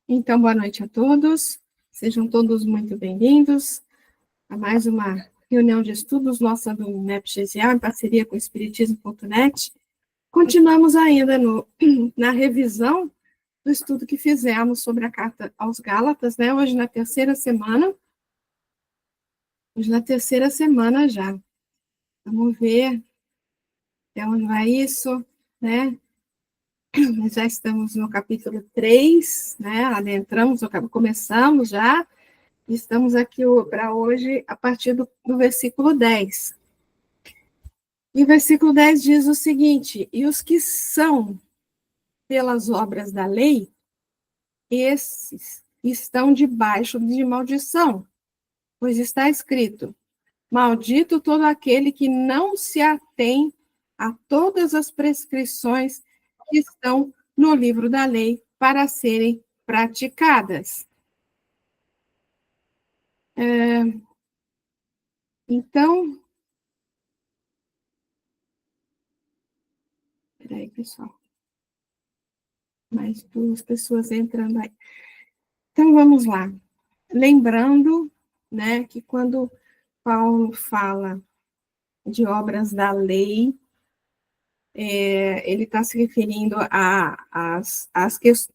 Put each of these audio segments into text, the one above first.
Então, boa noite a todos. Sejam todos muito bem-vindos a mais uma reunião de estudos nossa do MEPGZA, em parceria com o Espiritismo.net. Continuamos ainda na revisão do estudo que fizemos sobre a Carta aos Gálatas, né? Hoje na terceira semana. Já. Vamos ver até onde vai isso, né? Já estamos no capítulo 3, né? Adentramos, começamos já. Estamos aqui para hoje a partir do versículo 10. E o versículo 10 diz o seguinte: e os que são pelas obras da lei, esses estão debaixo de maldição, pois está escrito: maldito todo aquele que não se atém a todas as prescrições que estão no livro da lei para serem praticadas. Então, peraí, pessoal, mais duas pessoas entrando aí. Então, vamos lá. Lembrando, né, que quando Paulo fala de obras da lei, ele está se referindo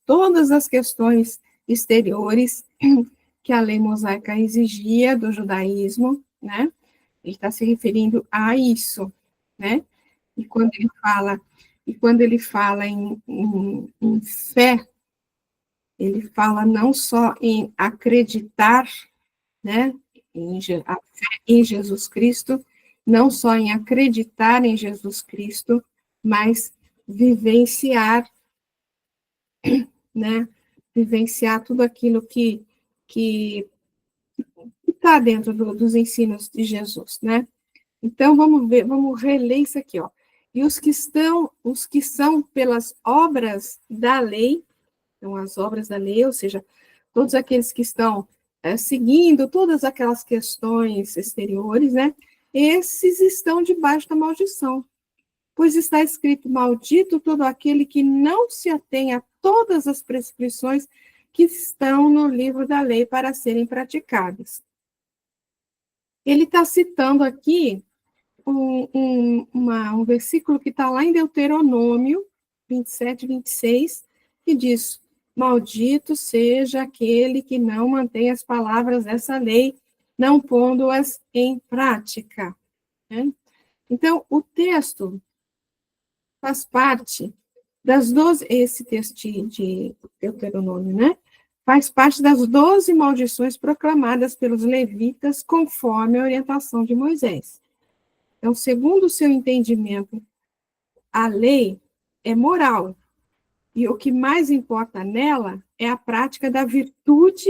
todas as questões exteriores que a lei mosaica exigia do judaísmo, né? Ele está se referindo a isso, né? E quando ele fala em fé, ele fala não só em acreditar, né, a fé em Jesus Cristo, não só em acreditar em Jesus Cristo, mas vivenciar, né, vivenciar tudo aquilo que está dentro dos ensinos de Jesus, né? Então, vamos reler isso aqui, ó. E os que são pelas obras da lei, então as obras da lei, ou seja, todos aqueles que estão seguindo todas aquelas questões exteriores, né? Esses estão debaixo da maldição, pois está escrito: maldito todo aquele que não se atém a todas as prescrições que estão no livro da lei para serem praticadas. Ele está citando aqui um versículo que está lá em Deuteronômio 27, 26, que diz: maldito seja aquele que não mantém as palavras dessa lei, não pondo-as em prática. Né? Então, o texto faz parte das 12, esse texto de Deuteronômio, né? Faz parte das 12 maldições proclamadas pelos levitas conforme a orientação de Moisés. Então, segundo o seu entendimento, a lei é moral, e o que mais importa nela é a prática da virtude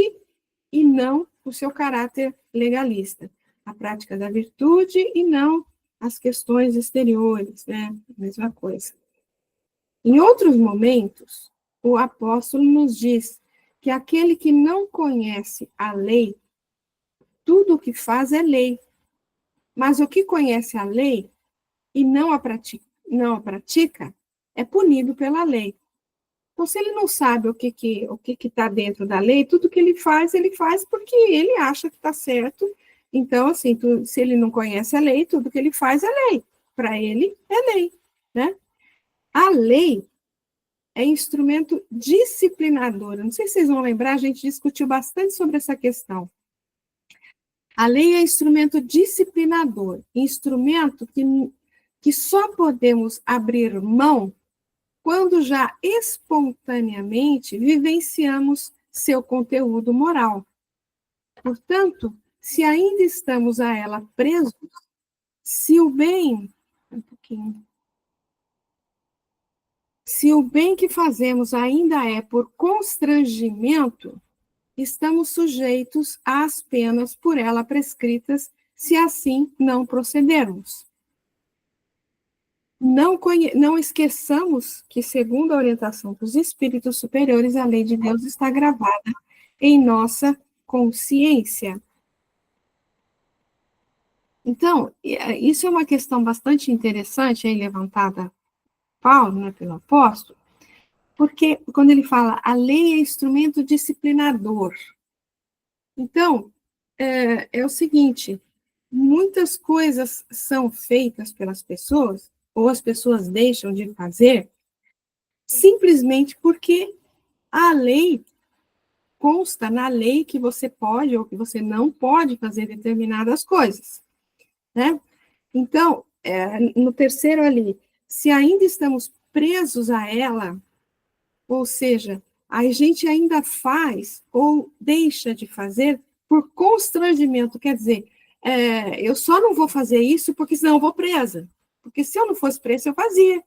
e não o seu caráter legalista. A prática da virtude e não as questões exteriores, né? Mesma coisa. Em outros momentos, o apóstolo nos diz que aquele que não conhece a lei, tudo o que faz é lei, mas o que conhece a lei e não a pratica, é punido pela lei. Então, se ele não sabe o que está dentro da lei, tudo que ele faz porque ele acha que está certo. Então, assim, se ele não conhece a lei, tudo que ele faz é lei. Para ele, é lei, né? A lei é instrumento disciplinador. Não sei se vocês vão lembrar, a gente discutiu bastante sobre essa questão. A lei é instrumento disciplinador, instrumento que só podemos abrir mão quando já espontaneamente vivenciamos seu conteúdo moral. Portanto, se ainda estamos a ela presos, se o bem que fazemos ainda é por constrangimento, estamos sujeitos às penas por ela prescritas, se assim não procedermos. Não esqueçamos que, segundo a orientação dos espíritos superiores, a lei de Deus está gravada em nossa consciência. Então, isso é uma questão bastante interessante, aí levantada Paulo, né, pelo apóstolo, Porque quando ele fala, a lei é instrumento disciplinador. Então, é o seguinte, muitas coisas são feitas pelas pessoas, ou as pessoas deixam de fazer, simplesmente porque a lei consta na lei que você pode ou que você não pode fazer determinadas coisas, né? Então, no terceiro ali, se ainda estamos presos a ela, ou seja, a gente ainda faz ou deixa de fazer por constrangimento, quer dizer, eu só não vou fazer isso porque senão eu vou presa, porque se eu não fosse presa, eu fazia.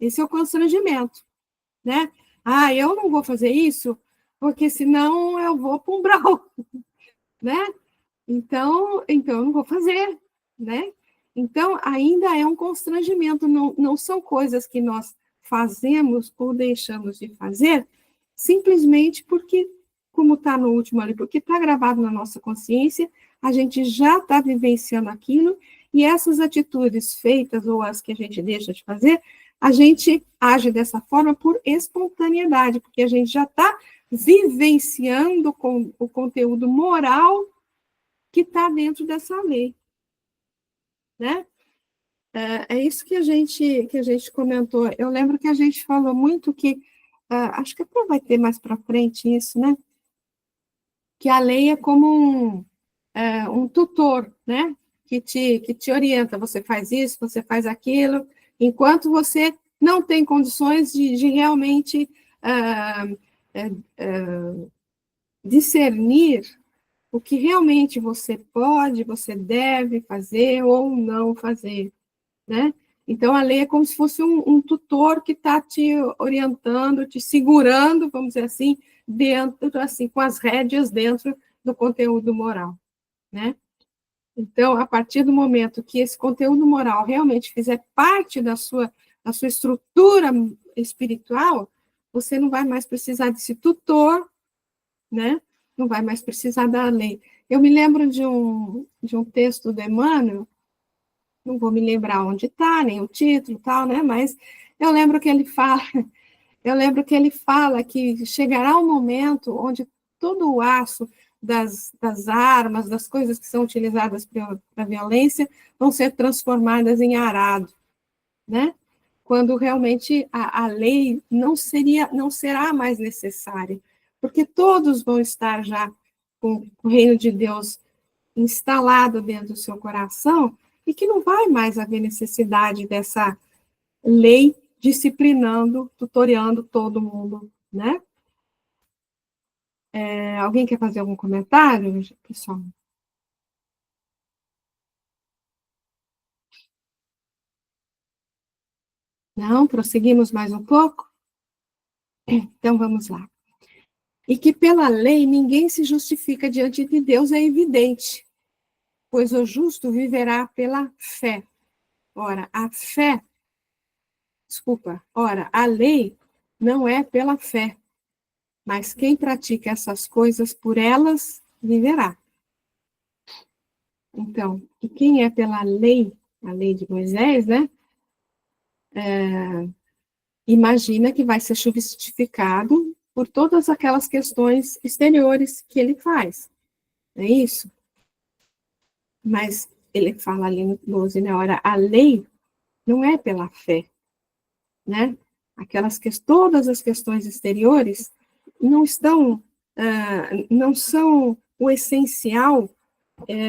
Esse é o constrangimento, né? Ah, eu não vou fazer isso porque senão eu vou para um brau, né? Então eu não vou fazer, né? Então, ainda é um constrangimento, não são coisas que nós fazemos ou deixamos de fazer, simplesmente porque, como está no último ali, porque está gravado na nossa consciência, a gente já está vivenciando aquilo, e essas atitudes feitas ou as que a gente deixa de fazer, a gente age dessa forma por espontaneidade, porque a gente já está vivenciando com o conteúdo moral que está dentro dessa lei, né? É isso que a gente comentou. Eu lembro que a gente falou muito que, acho que até vai ter mais para frente isso, né? Que a lei é como um tutor, né? Que te orienta, você faz isso, você faz aquilo, enquanto você não tem condições de realmente discernir o que realmente você pode, você deve fazer ou não fazer, né? Então, a lei é como se fosse um tutor que está te orientando, te segurando, vamos dizer assim, dentro, assim, com as rédeas dentro do conteúdo moral, né? Então, a partir do momento que esse conteúdo moral realmente fizer parte da sua estrutura espiritual, você não vai mais precisar desse tutor, né? Não vai mais precisar da lei. Eu me lembro de um texto do Emmanuel, não vou me lembrar onde está, nem o título, tal, né? Mas eu lembro que ele fala, que chegará um momento onde todo o aço das armas, das coisas que são utilizadas para a violência, vão ser transformadas em arado, né? Quando realmente a lei não será mais necessária, porque todos vão estar já com o reino de Deus instalado dentro do seu coração, e que não vai mais haver necessidade dessa lei disciplinando, tutoriando todo mundo, né? Alguém quer fazer algum comentário, pessoal? Não? Prosseguimos mais um pouco? Então, vamos lá. E que pela lei ninguém se justifica diante de Deus é evidente, pois o justo viverá pela fé. Ora, a lei não é pela fé, mas quem pratica essas coisas por elas viverá. Então, e quem é pela lei, a lei de Moisés, né? Imagina que vai ser justificado por todas aquelas questões exteriores que ele faz, não é isso? Mas ele fala ali no 12, né? Ora, a lei não é pela fé, né? Todas as questões exteriores não estão, não são o essencial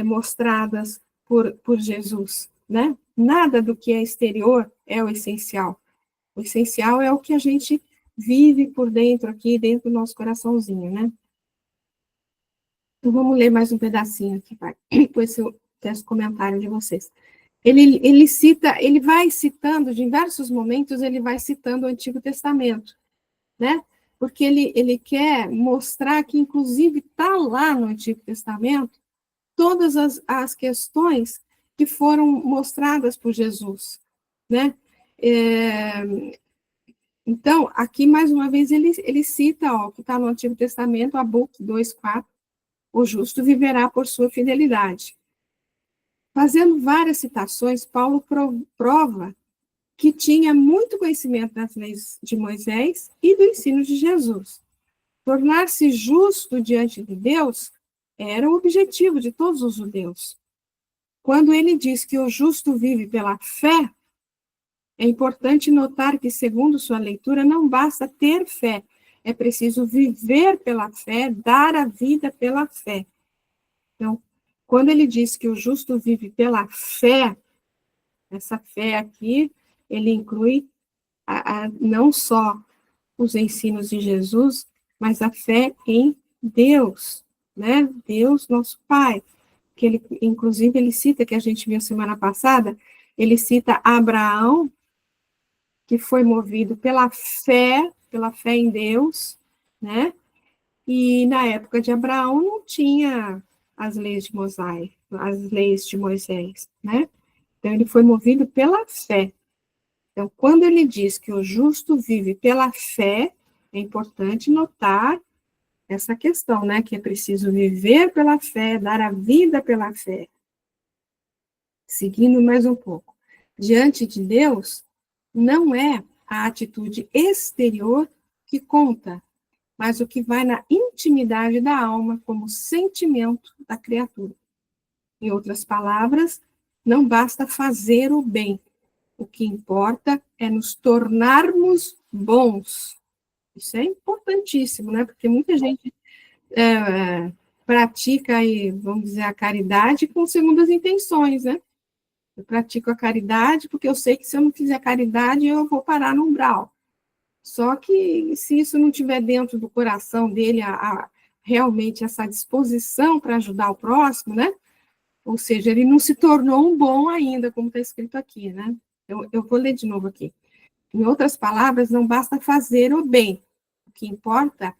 mostradas por Jesus, né? Nada do que é exterior é o essencial. O essencial é o que a gente vive por dentro aqui, dentro do nosso coraçãozinho, né? Então, vamos ler mais um pedacinho aqui, vai. Depois eu testo o comentário de vocês. Ele vai citando, de diversos momentos, ele vai citando o Antigo Testamento, né? Porque ele quer mostrar que, inclusive, está lá no Antigo Testamento todas as questões que foram mostradas por Jesus, né? Então, aqui, mais uma vez, ele cita, ó, que está no Antigo Testamento, Abacuque 2:4, o justo viverá por sua fidelidade. Fazendo várias citações, Paulo prova que tinha muito conhecimento das leis de Moisés e do ensino de Jesus. Tornar-se justo diante de Deus era o objetivo de todos os judeus. Quando ele diz que o justo vive pela fé, é importante notar que, segundo sua leitura, não basta ter fé, é preciso viver pela fé, dar a vida pela fé. Então, quando ele diz que o justo vive pela fé, essa fé aqui, ele inclui não só os ensinos de Jesus, mas a fé em Deus, né? Deus, nosso Pai. Que ele, inclusive, ele cita, que a gente viu semana passada, ele cita Abraão, que foi movido pela fé em Deus, né? E na época de Abraão não tinha as leis de Moisés, né? Então ele foi movido pela fé. Então, quando ele diz que o justo vive pela fé, é importante notar essa questão, né? Que é preciso viver pela fé, dar a vida pela fé. Seguindo mais um pouco. Diante de Deus, não é a atitude exterior que conta, mas o que vai na intimidade da alma como sentimento da criatura. Em outras palavras, não basta fazer o bem. O que importa é nos tornarmos bons. Isso é importantíssimo, né? Porque muita gente pratica, aí, vamos dizer, a caridade com segundas intenções, né? Eu pratico a caridade porque eu sei que se eu não fizer caridade, eu vou parar no umbral. Só que se isso não estiver dentro do coração dele, realmente essa disposição para ajudar o próximo, né? Ou seja, ele não se tornou um bom ainda, como está escrito aqui, né? Eu vou ler de novo aqui. Em outras palavras, não basta fazer o bem. O que importa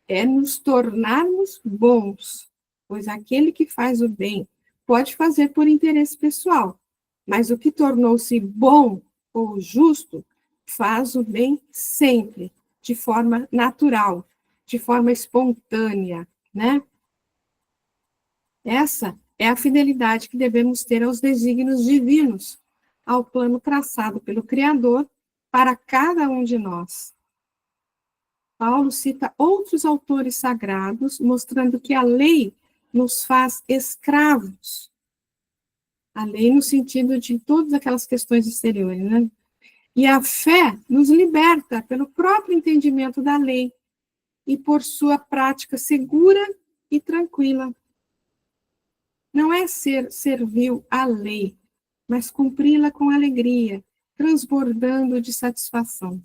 é nos tornarmos bons, pois aquele que faz o bem pode fazer por interesse pessoal, mas o que tornou-se bom ou justo faz o bem sempre, de forma natural, de forma espontânea, né? Essa é a fidelidade que devemos ter aos desígnios divinos, ao plano traçado pelo Criador para cada um de nós. Paulo cita outros autores sagrados, mostrando que a lei nos faz escravos. A lei no sentido de todas aquelas questões exteriores, né? E a fé nos liberta pelo próprio entendimento da lei e por sua prática segura e tranquila. Não é ser servil à lei, mas cumpri-la com alegria, transbordando de satisfação.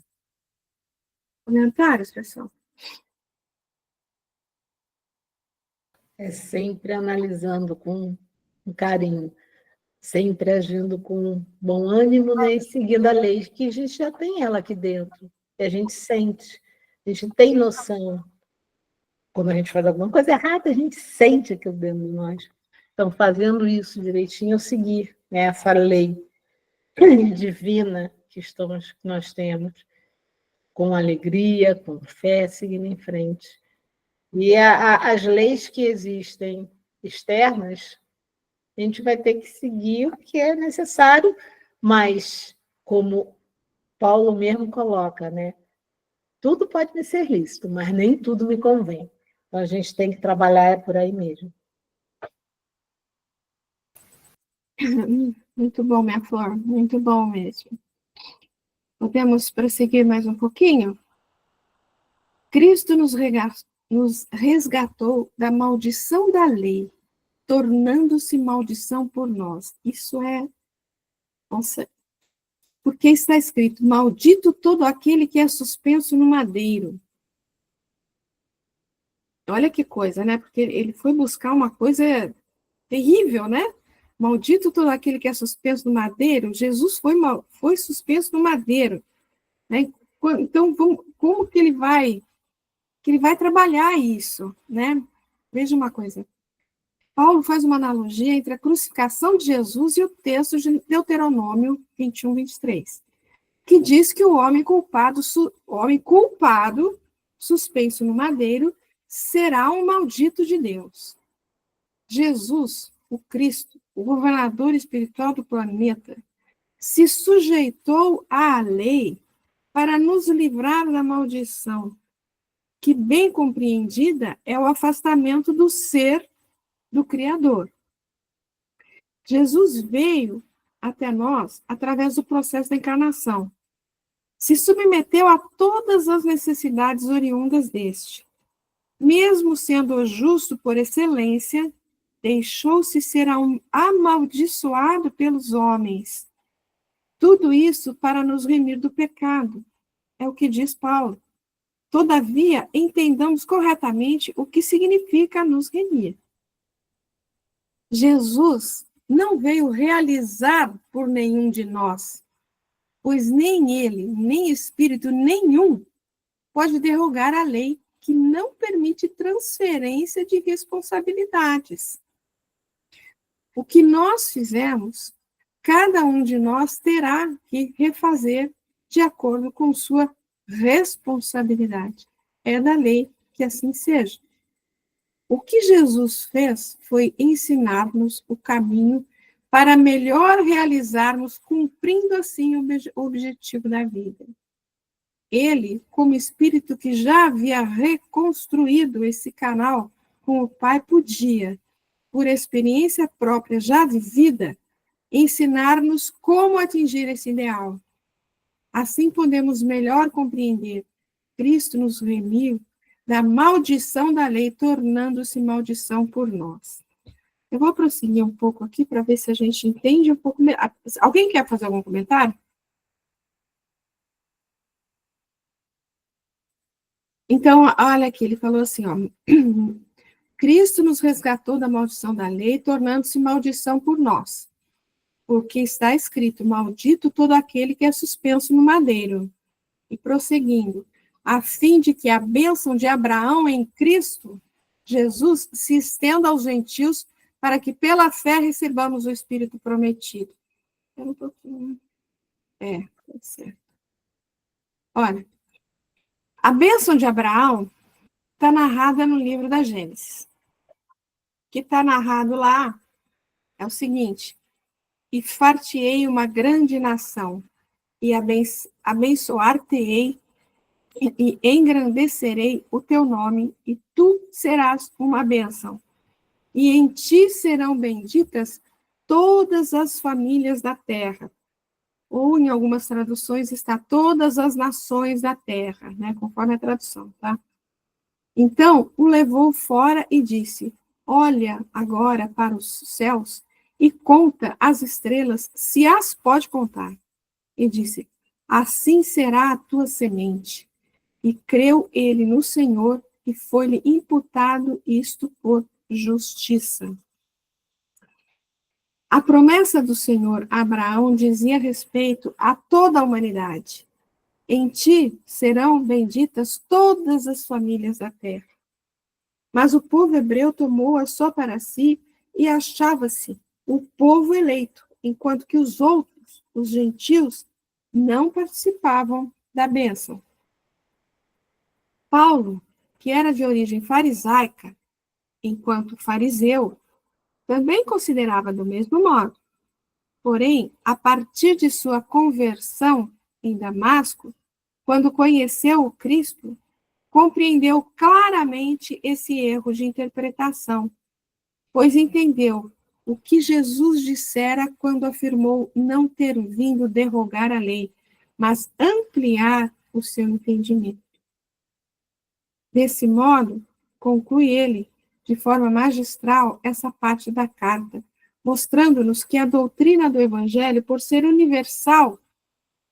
Comentários, pessoal? É sempre analisando com carinho, sempre agindo com bom ânimo, né? E seguindo a lei, que a gente já tem ela aqui dentro, que a gente sente, a gente tem noção. Quando a gente faz alguma coisa errada, a gente sente aquilo dentro de nós. Então, fazendo isso direitinho, eu seguir, né, essa lei divina que nós temos, com alegria, com fé, seguindo em frente. E as leis que existem externas, a gente vai ter que seguir o que é necessário, mas, como Paulo mesmo coloca, né? Tudo pode me ser lícito, mas nem tudo me convém. Então, a gente tem que trabalhar por aí mesmo. Muito bom, minha flor, muito bom mesmo. Podemos prosseguir mais um pouquinho? Cristo nos resgatou da maldição da lei, tornando-se maldição por nós. Isso é... Nossa, porque está escrito, maldito todo aquele que é suspenso no madeiro. Olha que coisa, né? Porque ele foi buscar uma coisa terrível, né? Maldito todo aquele que é suspenso no madeiro. Jesus foi suspenso no madeiro, né? Então, como que ele vai trabalhar isso, né? Veja uma coisa. Paulo faz uma analogia entre a crucificação de Jesus e o texto de Deuteronômio 21, 23, que diz que o homem culpado, suspenso no madeiro, será um maldito de Deus. Jesus, o Cristo, o governador espiritual do planeta, se sujeitou à lei para nos livrar da maldição, que, bem compreendida, é o afastamento do ser do Criador. Jesus veio até nós através do processo da encarnação. Se submeteu a todas as necessidades oriundas deste. Mesmo sendo o justo por excelência, deixou-se ser amaldiçoado pelos homens. Tudo isso para nos remir do pecado. É o que diz Paulo. Todavia, entendamos corretamente o que significa nos remir. Jesus não veio realizar por nenhum de nós, pois nem ele, nem espírito nenhum pode derrogar a lei que não permite transferência de responsabilidades. O que nós fizemos, cada um de nós terá que refazer de acordo com sua responsabilidade. É da lei que assim seja. O que Jesus fez foi ensinar-nos o caminho para melhor realizarmos, cumprindo assim o objetivo da vida. Ele, como espírito que já havia reconstruído esse canal com o Pai, podia, por experiência própria já vivida, ensinar-nos como atingir esse ideal. Assim podemos melhor compreender. Cristo nos remiu da maldição da lei, tornando-se maldição por nós. Eu vou prosseguir um pouco aqui para ver se a gente entende um pouco melhor. Alguém quer fazer algum comentário? Então, olha aqui, ele falou assim, ó, Cristo nos resgatou da maldição da lei, tornando-se maldição por nós. Porque está escrito, maldito todo aquele que é suspenso no madeiro. E prosseguindo, a fim de que a bênção de Abraão em Cristo, Jesus, se estenda aos gentios, para que pela fé recebamos o Espírito prometido. Espera um pouquinho. Tá certo. Olha, a bênção de Abraão está narrada no livro da Gênesis. O que está narrado lá é o seguinte: e far-te-ei uma grande nação, e abençoar-te-ei, e engrandecerei o teu nome, e tu serás uma bênção. E em ti serão benditas todas as famílias da terra. Ou, em algumas traduções, está todas as nações da terra, né? Conforme a tradução, tá? Então, o levou fora e disse, olha agora para os céus e conta as estrelas, se as pode contar. E disse, assim será a tua semente. E creu ele no Senhor, e foi-lhe imputado isto por justiça. A promessa do Senhor a Abraão dizia respeito a toda a humanidade. Em ti serão benditas todas as famílias da terra. Mas o povo hebreu tomou-a só para si e achava-se o povo eleito, enquanto que os outros, os gentios, não participavam da bênção. Paulo, que era de origem farisaica, enquanto fariseu, também considerava do mesmo modo. Porém, a partir de sua conversão em Damasco, quando conheceu o Cristo, compreendeu claramente esse erro de interpretação, pois entendeu o que Jesus dissera quando afirmou não ter vindo derrogar a lei, mas ampliar o seu entendimento. Desse modo, conclui ele, de forma magistral, essa parte da carta, mostrando-nos que a doutrina do Evangelho, por ser universal,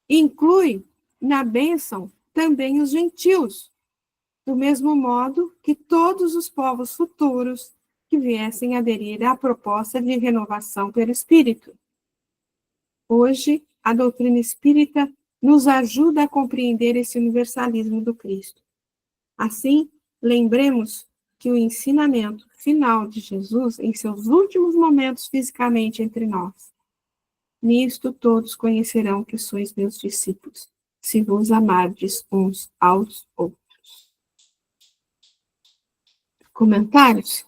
inclui na bênção também os gentios, do mesmo modo que todos os povos futuros que viessem aderir à proposta de renovação pelo Espírito. Hoje, a doutrina espírita nos ajuda a compreender esse universalismo do Cristo. Assim, lembremos que o ensinamento final de Jesus, em seus últimos momentos fisicamente entre nós, nisto todos conhecerão que sois meus discípulos, se vos amardes uns aos outros. Comentários?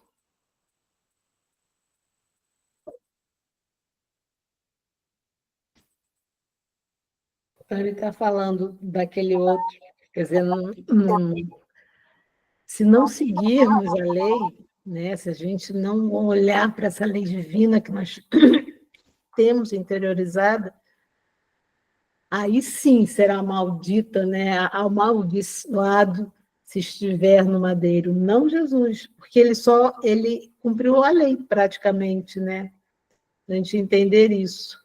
Então, ele está falando daquele outro, quer dizer, se não seguirmos a lei, né, se a gente não olhar para essa lei divina que nós temos interiorizada, aí sim será maldita, né, amaldiçoado se estiver no madeiro, não Jesus, porque ele cumpriu a lei praticamente, né? A gente entender isso.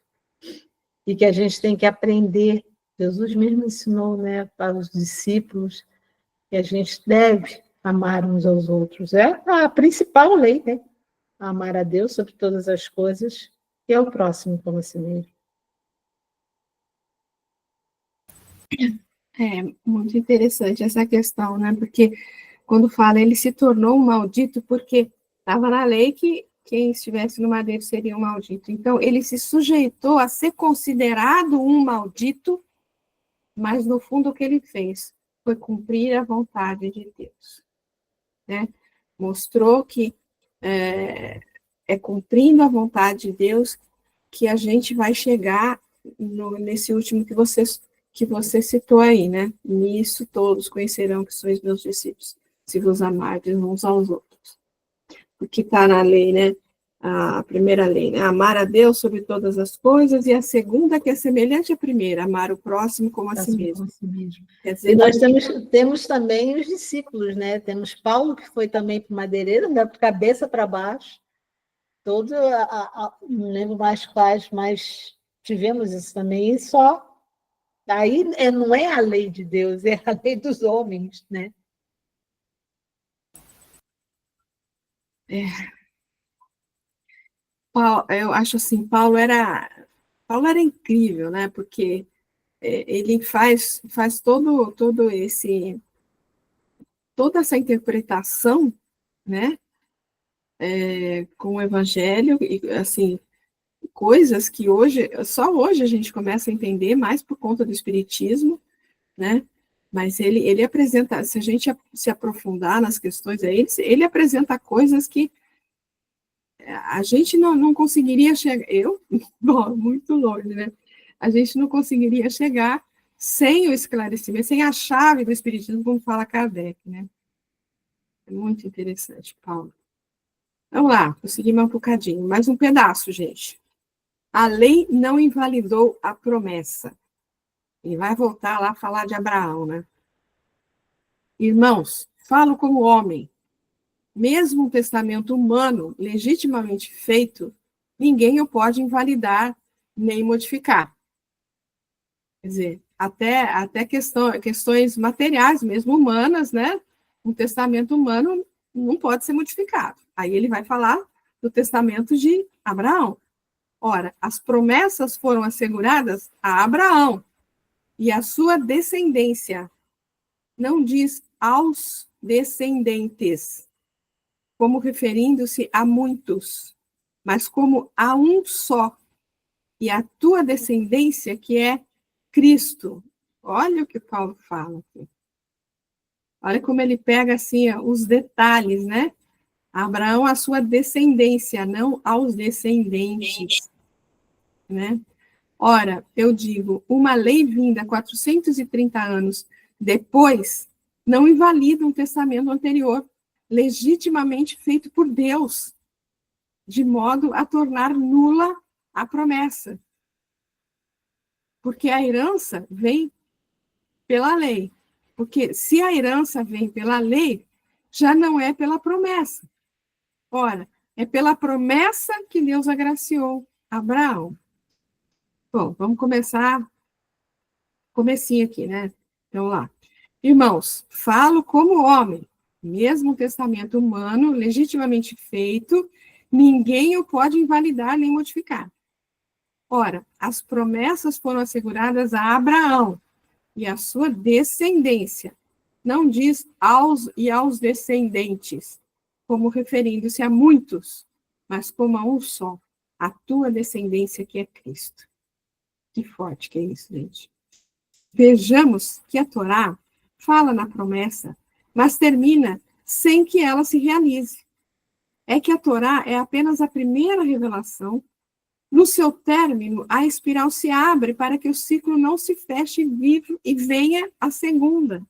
E que a gente tem que aprender. Jesus mesmo ensinou, né, para os discípulos que a gente deve amar uns aos outros. É a principal lei, né? Amar a Deus sobre todas as coisas e ao próximo como a si mesmo. É muito interessante essa questão, né? Porque quando fala ele se tornou um maldito porque estava na lei que quem estivesse no madeiro seria um maldito. Então, ele se sujeitou a ser considerado um maldito, mas no fundo o que ele fez foi cumprir a vontade de Deus, né? Mostrou que é cumprindo a vontade de Deus que a gente vai chegar nesse último que você citou aí, né? Nisso todos conhecerão que sois meus discípulos, se vos amardes uns aos outros. O que está na lei, né? A primeira lei, né? Amar a Deus sobre todas as coisas, e a segunda, que é semelhante à primeira, amar o próximo como a si mesmo. Quer dizer, e nós temos também os discípulos, né? Temos Paulo, que foi também para o madeireiro, da cabeça para baixo. Não lembro mais quais, mas tivemos isso também, e só. Aí não é a lei de Deus, é a lei dos homens, né? Eu acho assim, Paulo era incrível, né? Porque ele faz toda essa interpretação, né? Com o Evangelho e assim coisas que só hoje a gente começa a entender mais por conta do Espiritismo, né? Mas ele apresenta, se a gente se aprofundar nas questões aí, ele apresenta coisas que a gente não conseguiria chegar, bom, muito longe, né? A gente não conseguiria chegar sem o esclarecimento, sem a chave do Espiritismo, como fala Kardec, né? É muito interessante, Paulo. Vamos lá, consegui mais um bocadinho, mais um pedaço, gente. A lei não invalidou a promessa. E vai voltar lá a falar de Abraão, né? Irmãos, falo como homem. Mesmo um testamento humano, legitimamente feito, ninguém o pode invalidar nem modificar. Quer dizer, até questões materiais, mesmo humanas, né? Um testamento humano não pode ser modificado. Aí ele vai falar do testamento de Abraão. Ora, as promessas foram asseguradas a Abraão e a sua descendência. Não diz aos descendentes, como referindo-se a muitos, mas como a um só, e a tua descendência, que é Cristo. Olha o que Paulo fala aqui. Olha como ele pega assim os detalhes, né? Abraão, a sua descendência, não aos descendentes, né? Ora, eu digo, uma lei vinda 430 anos depois não invalida um testamento anterior, legitimamente feito por Deus, de modo a tornar nula a promessa. Porque a herança vem pela lei. Porque se a herança vem pela lei, já não é pela promessa. Ora, é pela promessa que Deus agraciou Abraão. Bom, vamos começar comecinho aqui, né? Então, lá. Irmãos, falo como homem, mesmo o testamento humano, legitimamente feito, ninguém o pode invalidar nem modificar. Ora, as promessas foram asseguradas a Abraão e a sua descendência. Não diz aos descendentes, como referindo-se a muitos, mas como a um só, a tua descendência que é Cristo. Que forte que é isso, gente. Vejamos que a Torá fala na promessa, mas termina sem que ela se realize. É que a Torá é apenas a primeira revelação No seu término, a espiral se abre para que o ciclo não se feche vivo e venha a segunda.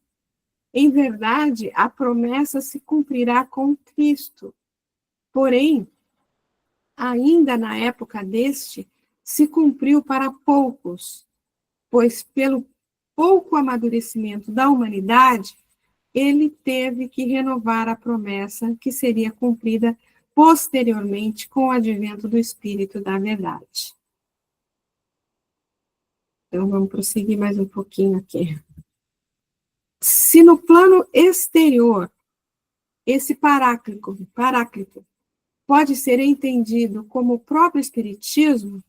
Em verdade, a promessa se cumprirá com Cristo. Porém, ainda na época deste, se cumpriu para poucos, pois pelo pouco amadurecimento da humanidade, ele teve que renovar a promessa que seria cumprida posteriormente com o advento do Espírito da Verdade. Então, vamos prosseguir mais um pouquinho aqui. Se no plano exterior, esse paráclito pode ser entendido como o próprio Espiritismo,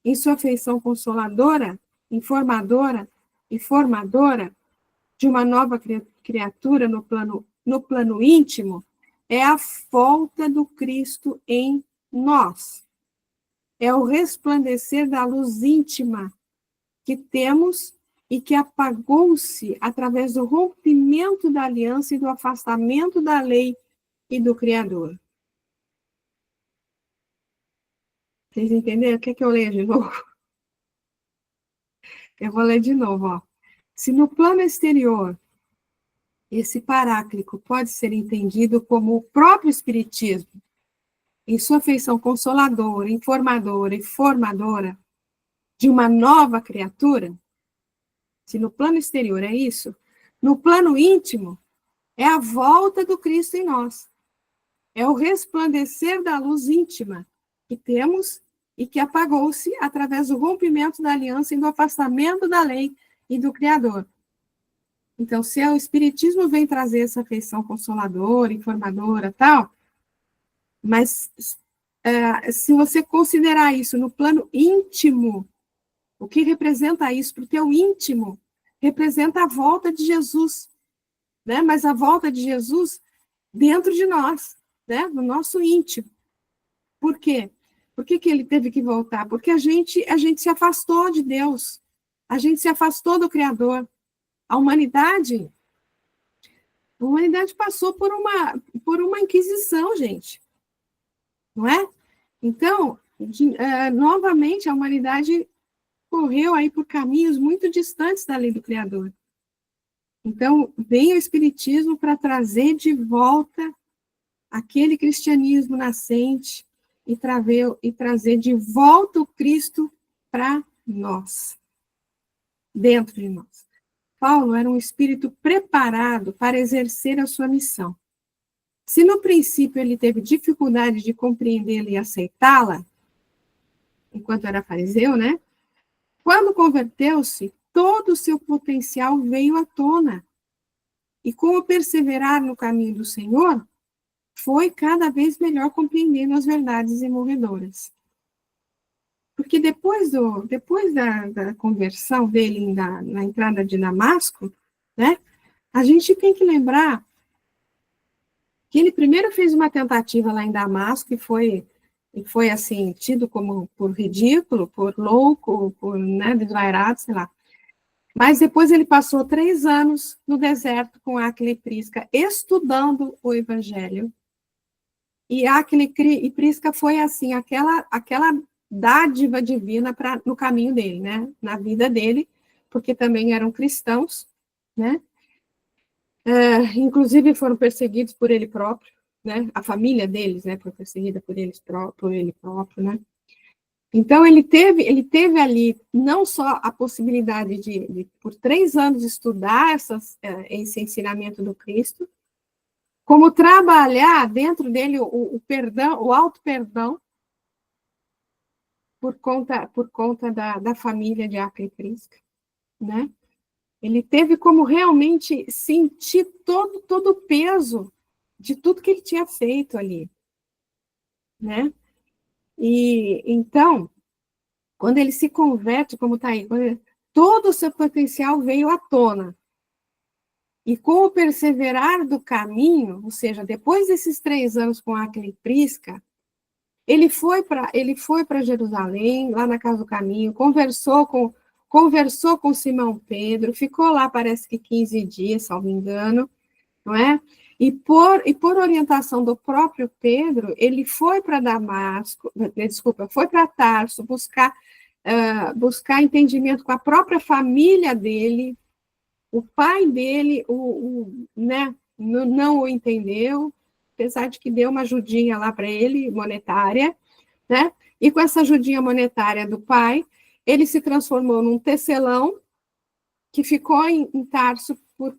em sua feição consoladora, informadora e formadora de uma nova criatura no plano íntimo, é a volta do Cristo em nós. É o resplandecer da luz íntima que temos e que apagou-se através do rompimento da aliança e do afastamento da lei e do Criador. Vocês entenderam? Quer que eu leia de novo? Eu vou ler de novo, ó. Se no plano exterior, esse paráclito pode ser entendido como o próprio Espiritismo, em sua feição consoladora, informadora e formadora de uma nova criatura, se no plano exterior é isso, no plano íntimo é a volta do Cristo em nós. É o resplandecer da luz íntima que temos e que apagou-se através do rompimento da aliança e do afastamento da lei e do Criador. Então, se o Espiritismo vem trazer essa feição consoladora, informadora, tal, mas se você considerar isso no plano íntimo, o que representa isso para o teu íntimo? Representa a volta de Jesus, né? Mas a volta de Jesus dentro de nós, né? No nosso íntimo. Por quê? Por que ele teve que voltar? Porque a gente se afastou de Deus, a gente se afastou do Criador. A humanidade passou por uma inquisição, gente. Não é? Então, novamente, a humanidade correu aí por caminhos muito distantes da lei do Criador. Então, vem o Espiritismo para trazer de volta aquele cristianismo nascente e trazer de volta o Cristo para nós, dentro de nós. Paulo era um espírito preparado para exercer a sua missão. Se no princípio ele teve dificuldade de compreendê-la e aceitá-la, enquanto era fariseu, né? Quando converteu-se, todo o seu potencial veio à tona. E com o perseverar no caminho do Senhor, foi cada vez melhor compreendendo as verdades imorredoras. Porque depois da conversão dele na entrada de Damasco, né, a gente tem que lembrar que ele primeiro fez uma tentativa lá em Damasco e foi assim, tido como por ridículo, por louco, por desvairado, sei lá. Mas depois ele passou 3 anos no deserto com Áquila e Prisca, estudando o Evangelho. E Áquila e Prisca foi assim, aquela dádiva divina no caminho dele, né? Na vida dele, porque também eram cristãos, né? Inclusive foram perseguidos por ele próprio, né? A família deles, né? Foi perseguida por ele próprio, né? Então ele teve ali não só a possibilidade de por 3 anos estudar esse ensinamento do Cristo, como trabalhar dentro dele o perdão, o auto-perdão, por conta da família de Áquila e Prisca, né? Ele teve como realmente sentir todo o peso de tudo que ele tinha feito ali, né? E então, quando ele se converte, como está aí, todo o seu potencial veio à tona. E com o perseverar do caminho, ou seja, depois desses 3 anos com Áquila e Prisca, ele foi para Jerusalém, lá na Casa do Caminho, conversou com Simão Pedro, ficou lá, parece que 15 dias, salvo engano, não é? E por orientação do próprio Pedro, ele foi para Damasco, foi para Tarso buscar entendimento com a própria família dele. O pai dele né, não o entendeu, apesar de que deu uma ajudinha lá para ele, monetária, né? E com essa ajudinha monetária do pai, ele se transformou num tecelão que ficou em Tarso por,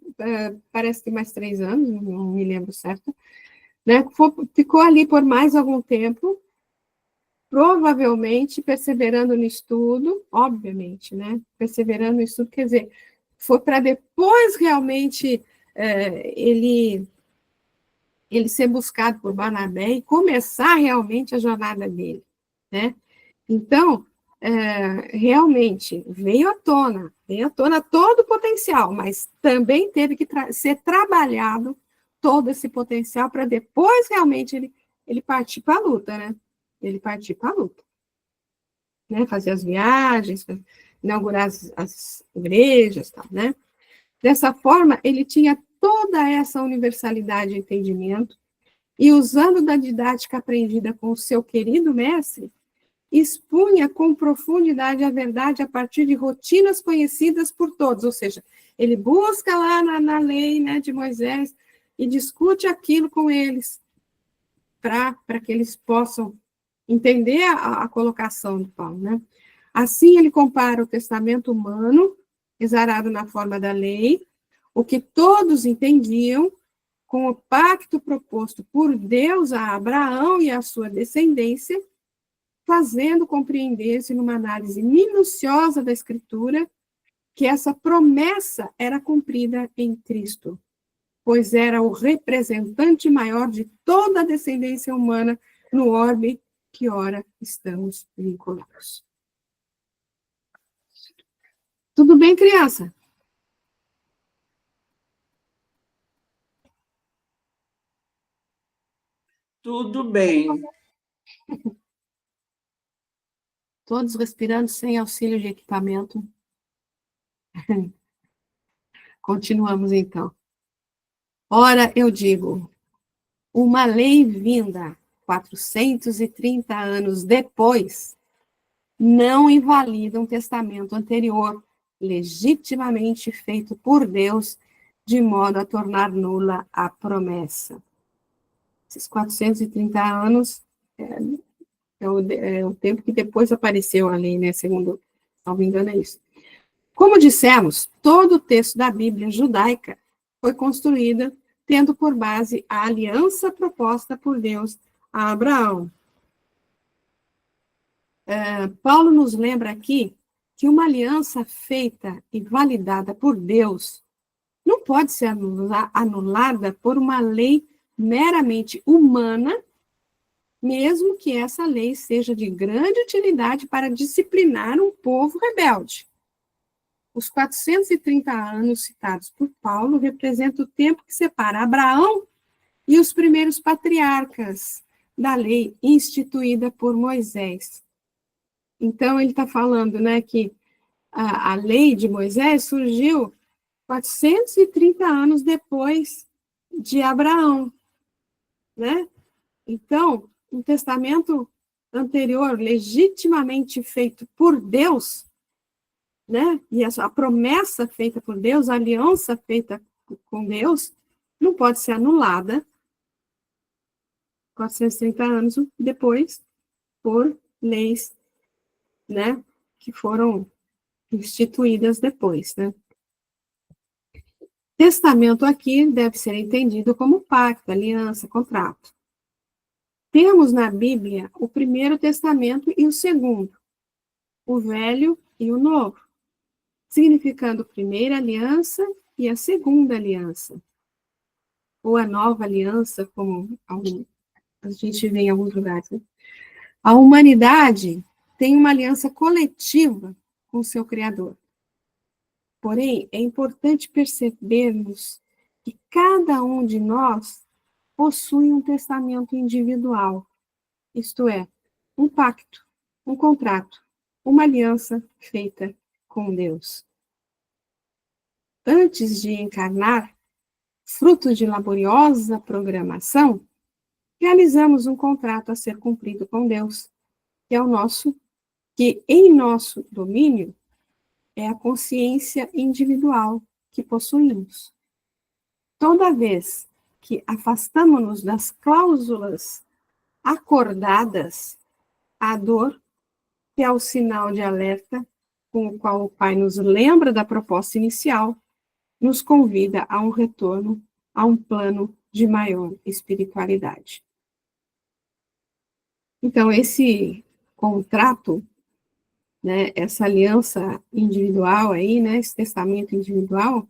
parece que mais 3 anos, não me lembro certo, né? Ficou ali por mais algum tempo, provavelmente perseverando no estudo, obviamente, né? Perseverando no estudo, quer dizer, foi para depois realmente ele ser buscado por Barnabé e começar realmente a jornada dele, né? Então, realmente veio à tona todo o potencial, mas também teve que ser trabalhado todo esse potencial para depois realmente ele partir para a luta, né? Ele partir para a luta, né? Fazer as viagens, inaugurar as igrejas, tal, né? Dessa forma, ele tinha toda essa universalidade de entendimento e, usando da didática aprendida com o seu querido mestre, expunha com profundidade a verdade a partir de rotinas conhecidas por todos, ou seja, ele busca lá na lei, né, de Moisés e discute aquilo com eles, para que eles possam entender a colocação do Paulo, né? Assim, ele compara o testamento humano, exarado na forma da lei, o que todos entendiam, com o pacto proposto por Deus a Abraão e a sua descendência, fazendo compreender-se numa análise minuciosa da Escritura que essa promessa era cumprida em Cristo, pois era o representante maior de toda a descendência humana no orbe que ora estamos vinculados. Tudo bem, criança? Tudo bem. Todos respirando sem auxílio de equipamento. Continuamos, então. Ora, eu digo, uma lei vinda 430 anos depois não invalida um testamento anterior, legitimamente feito por Deus, de modo a tornar nula a promessa. Esses 430 anos é o tempo que depois apareceu a lei, né? Segundo, não me engano, é isso. Como dissemos, todo o texto da Bíblia judaica foi construída tendo por base a aliança proposta por Deus a Abraão. Paulo nos lembra aqui que uma aliança feita e validada por Deus não pode ser anulada por uma lei meramente humana, mesmo que essa lei seja de grande utilidade para disciplinar um povo rebelde. Os 430 anos citados por Paulo representam o tempo que separa Abraão e os primeiros patriarcas da lei instituída por Moisés. Então, ele está falando, né, que a lei de Moisés surgiu 430 anos depois de Abraão, né? Então, um testamento anterior, legitimamente feito por Deus, né? E a promessa feita por Deus, a aliança feita com Deus, não pode ser anulada 430 anos depois por leis, né? Que foram instituídas depois, né? Testamento aqui deve ser entendido como pacto, aliança, contrato. Temos na Bíblia o primeiro testamento e o segundo, o velho e o novo, significando a primeira aliança e a segunda aliança, ou a nova aliança, como a gente vê em alguns lugares. Né? A humanidade tem uma aliança coletiva com seu Criador. Porém, é importante percebermos que cada um de nós possui um testamento individual, isto é, um pacto, um contrato, uma aliança feita com Deus. Antes de encarnar, fruto de laboriosa programação, realizamos um contrato a ser cumprido com Deus, que em nosso domínio é a consciência individual que possuímos. Toda vez que afastamos-nos das cláusulas acordadas, a dor, que é o sinal de alerta com o qual o Pai nos lembra da proposta inicial, nos convida a um retorno a um plano de maior espiritualidade. Então, esse contrato, né, essa aliança individual aí, né, esse testamento individual,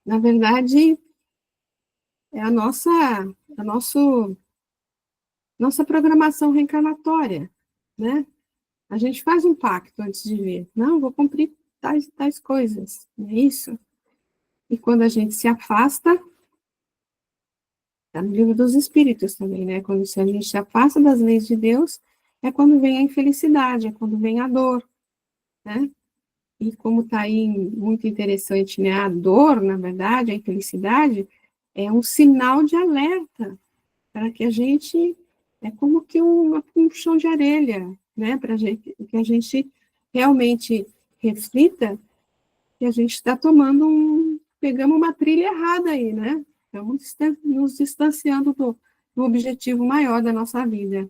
na verdade, é a nossa programação reencarnatória, né? A gente faz um pacto antes de ver. Não, vou cumprir tais coisas, não é isso? E quando a gente se afasta, está no livro dos Espíritos também, né? Quando a gente se afasta das leis de Deus, é quando vem a infelicidade, é quando vem a dor, né? E como está aí muito interessante, né? A dor, na verdade, a infelicidade, é um sinal de alerta para que a gente, é como que um puxão de orelha, né? Para que a gente realmente reflita que a gente está pegamos uma trilha errada aí, né? Estamos nos distanciando do objetivo maior da nossa vida.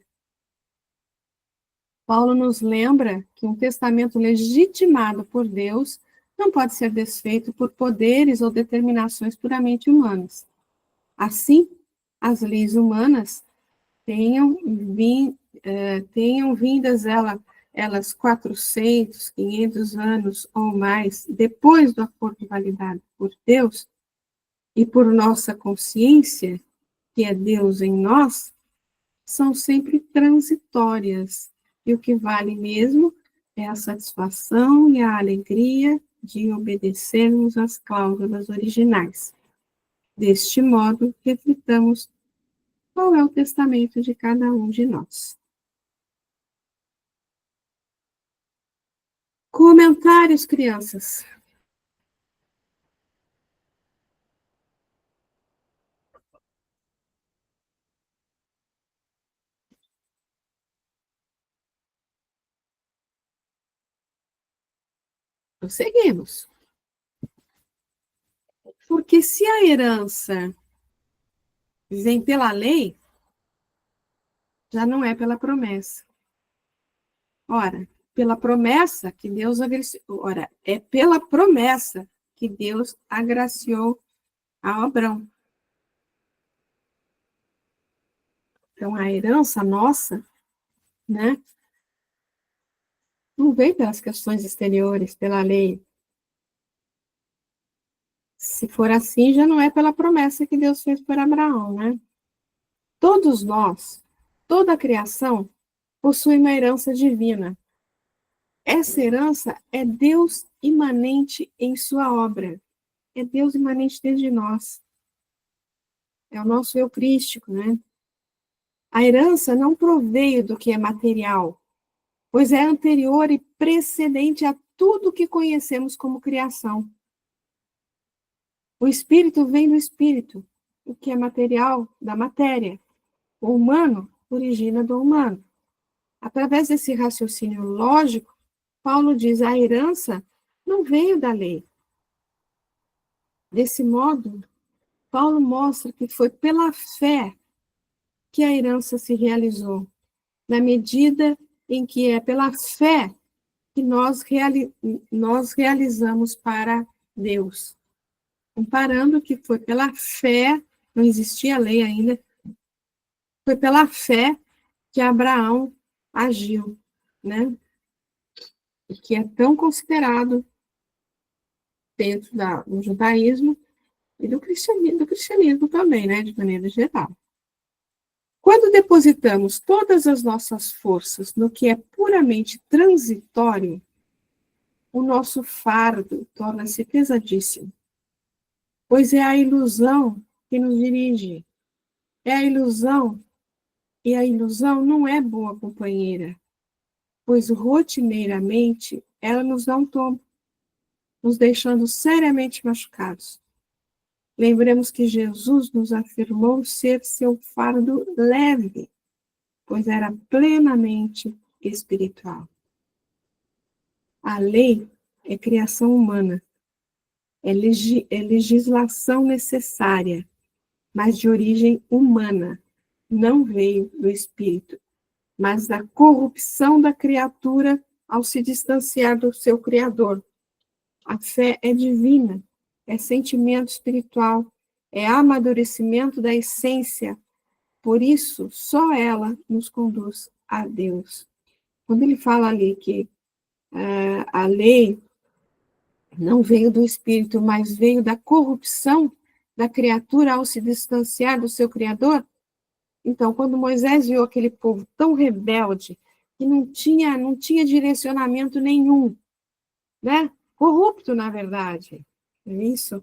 Paulo nos lembra que um testamento legitimado por Deus não pode ser desfeito por poderes ou determinações puramente humanas. Assim, as leis humanas tenham vindas elas 400, 500 anos ou mais depois do acordo validado por Deus e por nossa consciência, que é Deus em nós, são sempre transitórias. E o que vale mesmo é a satisfação e a alegria de obedecermos às cláusulas originais. Deste modo, reflitamos qual é o testamento de cada um de nós. Comentários, crianças. Prosseguimos. Porque se a herança vem pela lei, já não é pela promessa. Ora, pela promessa que Deus agraciou. Ora, é pela promessa que Deus agraciou a Abrão. Então, a herança nossa, né, não vem pelas questões exteriores, pela lei. Se for assim, já não é pela promessa que Deus fez por Abraão, né? Todos nós, toda a criação, possui uma herança divina. Essa herança é Deus imanente em sua obra. É Deus imanente dentro de nós. É o nosso eu crístico, né? A herança não proveio do que é material, pois é anterior e precedente a tudo que conhecemos como criação. O espírito vem do espírito, o que é material da matéria. O humano origina do humano. Através desse raciocínio lógico, Paulo diz: a herança não veio da lei. Desse modo, Paulo mostra que foi pela fé que a herança se realizou, na medida em que é pela fé que nós realizamos para Deus. Comparando que foi pela fé, não existia lei ainda, foi pela fé que Abraão agiu, né? E que é tão considerado dentro do judaísmo e do cristianismo também, né, de maneira geral. Quando depositamos todas as nossas forças no que é puramente transitório, o nosso fardo torna-se pesadíssimo, pois é a ilusão que nos dirige. É a ilusão, e a ilusão não é boa companheira, pois rotineiramente ela nos dá um tombo, nos deixando seriamente machucados. lembremos que Jesus nos afirmou ser seu fardo leve, pois era plenamente espiritual. A lei é criação humana, é legislação necessária, mas de origem humana, não veio do espírito, mas da corrupção da criatura ao se distanciar do seu Criador. A fé é divina, é sentimento espiritual, é amadurecimento da essência. Por isso, só ela nos conduz a Deus. Quando ele fala ali que a lei não veio do Espírito, mas veio da corrupção da criatura ao se distanciar do seu Criador, então, quando Moisés viu aquele povo tão rebelde, que não tinha direcionamento nenhum, né? Corrupto, na verdade. É isso.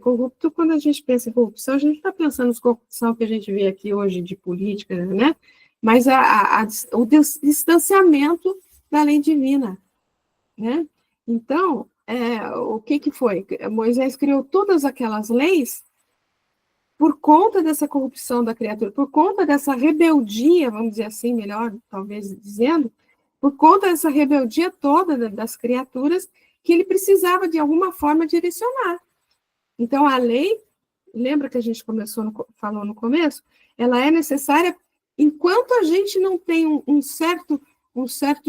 Corrupto, quando a gente pensa em corrupção, a gente está pensando em corrupção que a gente vê aqui hoje de política, né? Mas o distanciamento da lei divina, né? Então, o que foi? Moisés criou todas aquelas leis por conta dessa corrupção da criatura, por conta dessa rebeldia, vamos dizer assim, melhor, talvez dizendo, por conta dessa rebeldia toda das criaturas, que ele precisava, de alguma forma, direcionar. Então, a lei, lembra que a gente falou no começo? Ela é necessária enquanto a gente não tem um certo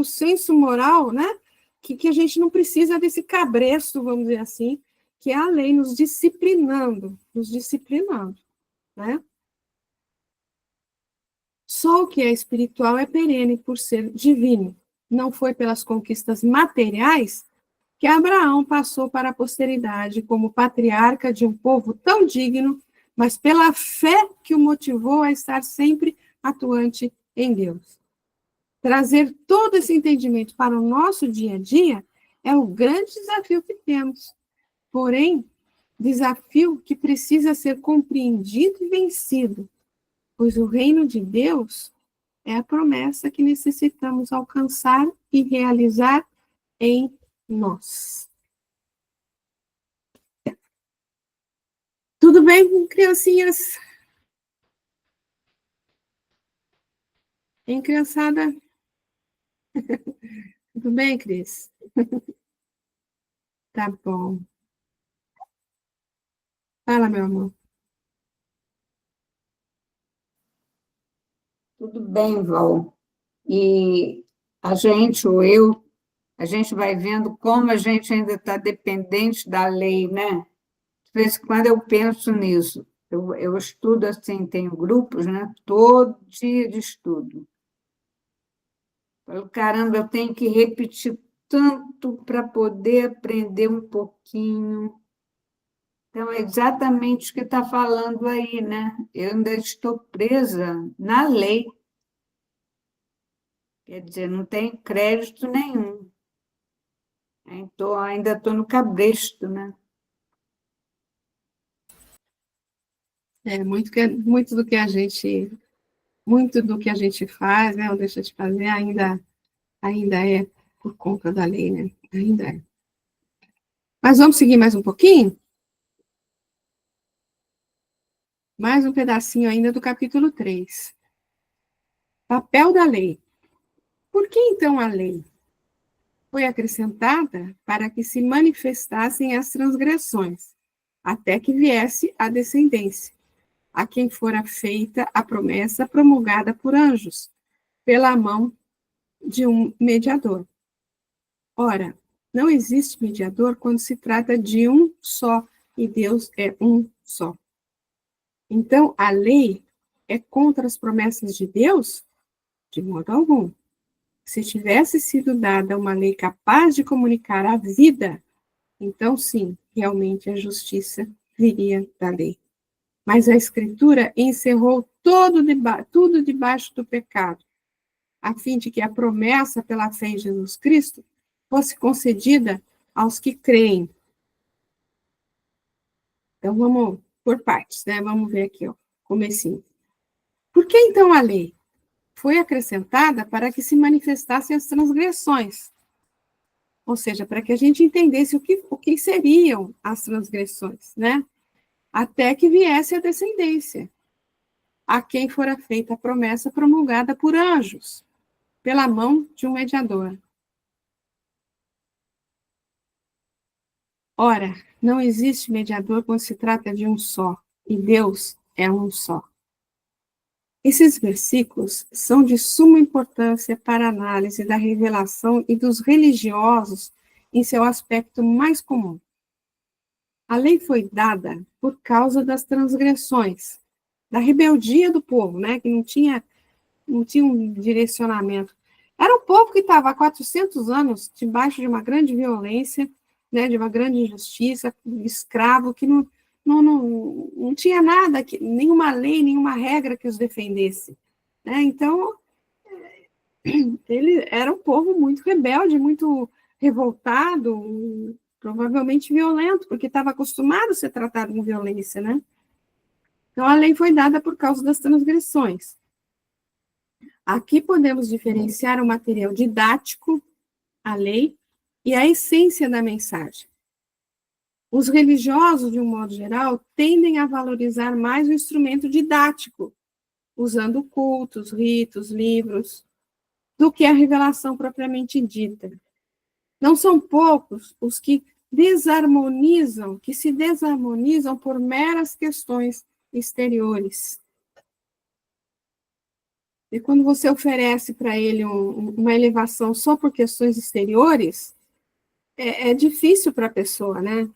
senso moral, né? Que a gente não precisa desse cabresto, vamos dizer assim, que é a lei nos disciplinando, né? Só o que é espiritual é perene por ser divino. Não foi pelas conquistas materiais que Abraão passou para a posteridade como patriarca de um povo tão digno, mas pela fé que o motivou a estar sempre atuante em Deus. Trazer todo esse entendimento para o nosso dia a dia é o grande desafio que temos. Porém, desafio que precisa ser compreendido e vencido, pois o reino de Deus é a promessa que necessitamos alcançar e realizar em nós. Tudo bem, criancinhas? Hein, criançada? Tudo bem, Cris? Tá bom. Fala, meu amor. Tudo bem, Val. E a gente, ou eu, a gente vai vendo como a gente ainda está dependente da lei, né? De vez em quando eu penso nisso. Eu estudo assim, tenho grupos, né? Todo dia de estudo. Falo, caramba, eu tenho que repetir tanto para poder aprender um pouquinho. Então, é exatamente o que está falando aí, né? Eu ainda estou presa na lei. Quer dizer, não tem crédito nenhum. Então, ainda estou no cabresto, né? Muito do que a gente faz, né, ou deixa de fazer, ainda é por conta da lei, né? Ainda é. Mas vamos seguir mais um pouquinho? Mais um pedacinho ainda do capítulo 3. Papel da lei. Por que então a lei? Foi acrescentada para que se manifestassem as transgressões, até que viesse a descendência, a quem fora feita a promessa promulgada por anjos, pela mão de um mediador. Ora, não existe mediador quando se trata de um só, e Deus é um só. Então, a lei é contra as promessas de Deus? De modo algum. Se tivesse sido dada uma lei capaz de comunicar a vida, então sim, realmente a justiça viria da lei. Mas a Escritura encerrou tudo debaixo do pecado, a fim de que a promessa pela fé em Jesus Cristo fosse concedida aos que creem. Então, vamos por partes, né? Vamos ver aqui, ó, comecinho. Por que então a lei? Foi acrescentada para que se manifestassem as transgressões. Ou seja, para que a gente entendesse o que seriam as transgressões, né? até que viesse a descendência, a quem fora feita a promessa promulgada por anjos, pela mão de um mediador. Ora, não existe mediador quando se trata de um só, e Deus é um só. Esses versículos são de suma importância para a análise da revelação e dos religiosos em seu aspecto mais comum. A lei foi dada por causa das transgressões, da rebeldia do povo, né, que não tinha um direcionamento. Era um povo que estava há 400 anos debaixo de uma grande violência, né, de uma grande injustiça, escravo, que não tinha nada, nenhuma lei, nenhuma regra que os defendesse. Né? Então, ele era um povo muito rebelde, muito revoltado, provavelmente violento, porque estava acostumado a ser tratado com violência. Né? Então, a lei foi dada por causa das transgressões. Aqui podemos diferenciar o material didático, a lei, e a essência da mensagem. Os religiosos, de um modo geral, tendem a valorizar mais o instrumento didático, usando cultos, ritos, livros, do que a revelação propriamente dita. Não são poucos os que se desarmonizam por meras questões exteriores. E quando você oferece para ele uma elevação só por questões exteriores, é difícil para a pessoa, né?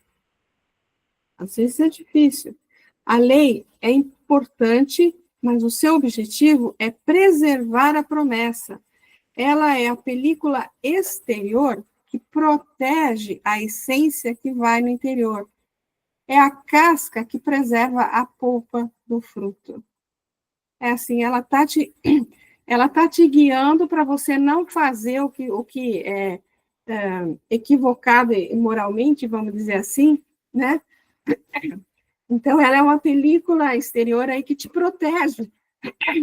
Às vezes é difícil. A lei é importante, mas o seu objetivo é preservar a promessa. Ela é a película exterior que protege a essência que vai no interior. É a casca que preserva a polpa do fruto. É assim, ela tá te guiando para você não fazer o que é equivocado moralmente, vamos dizer assim, né? Então, ela é uma película exterior aí que te protege,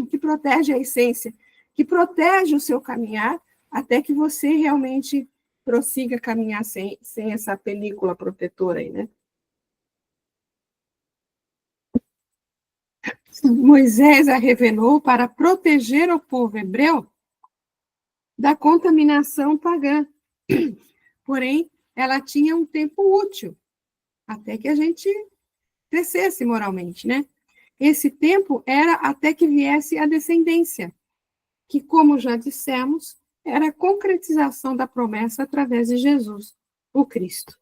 que protege a essência, que protege o seu caminhar, até que você realmente prossiga caminhar sem essa película protetora aí, né? Moisés a revelou para proteger o povo hebreu da contaminação pagã. Porém, ela tinha um tempo útil, até que a gente crescesse moralmente, né? Esse tempo era até que viesse a descendência, que, como já dissemos, era a concretização da promessa através de Jesus, o Cristo.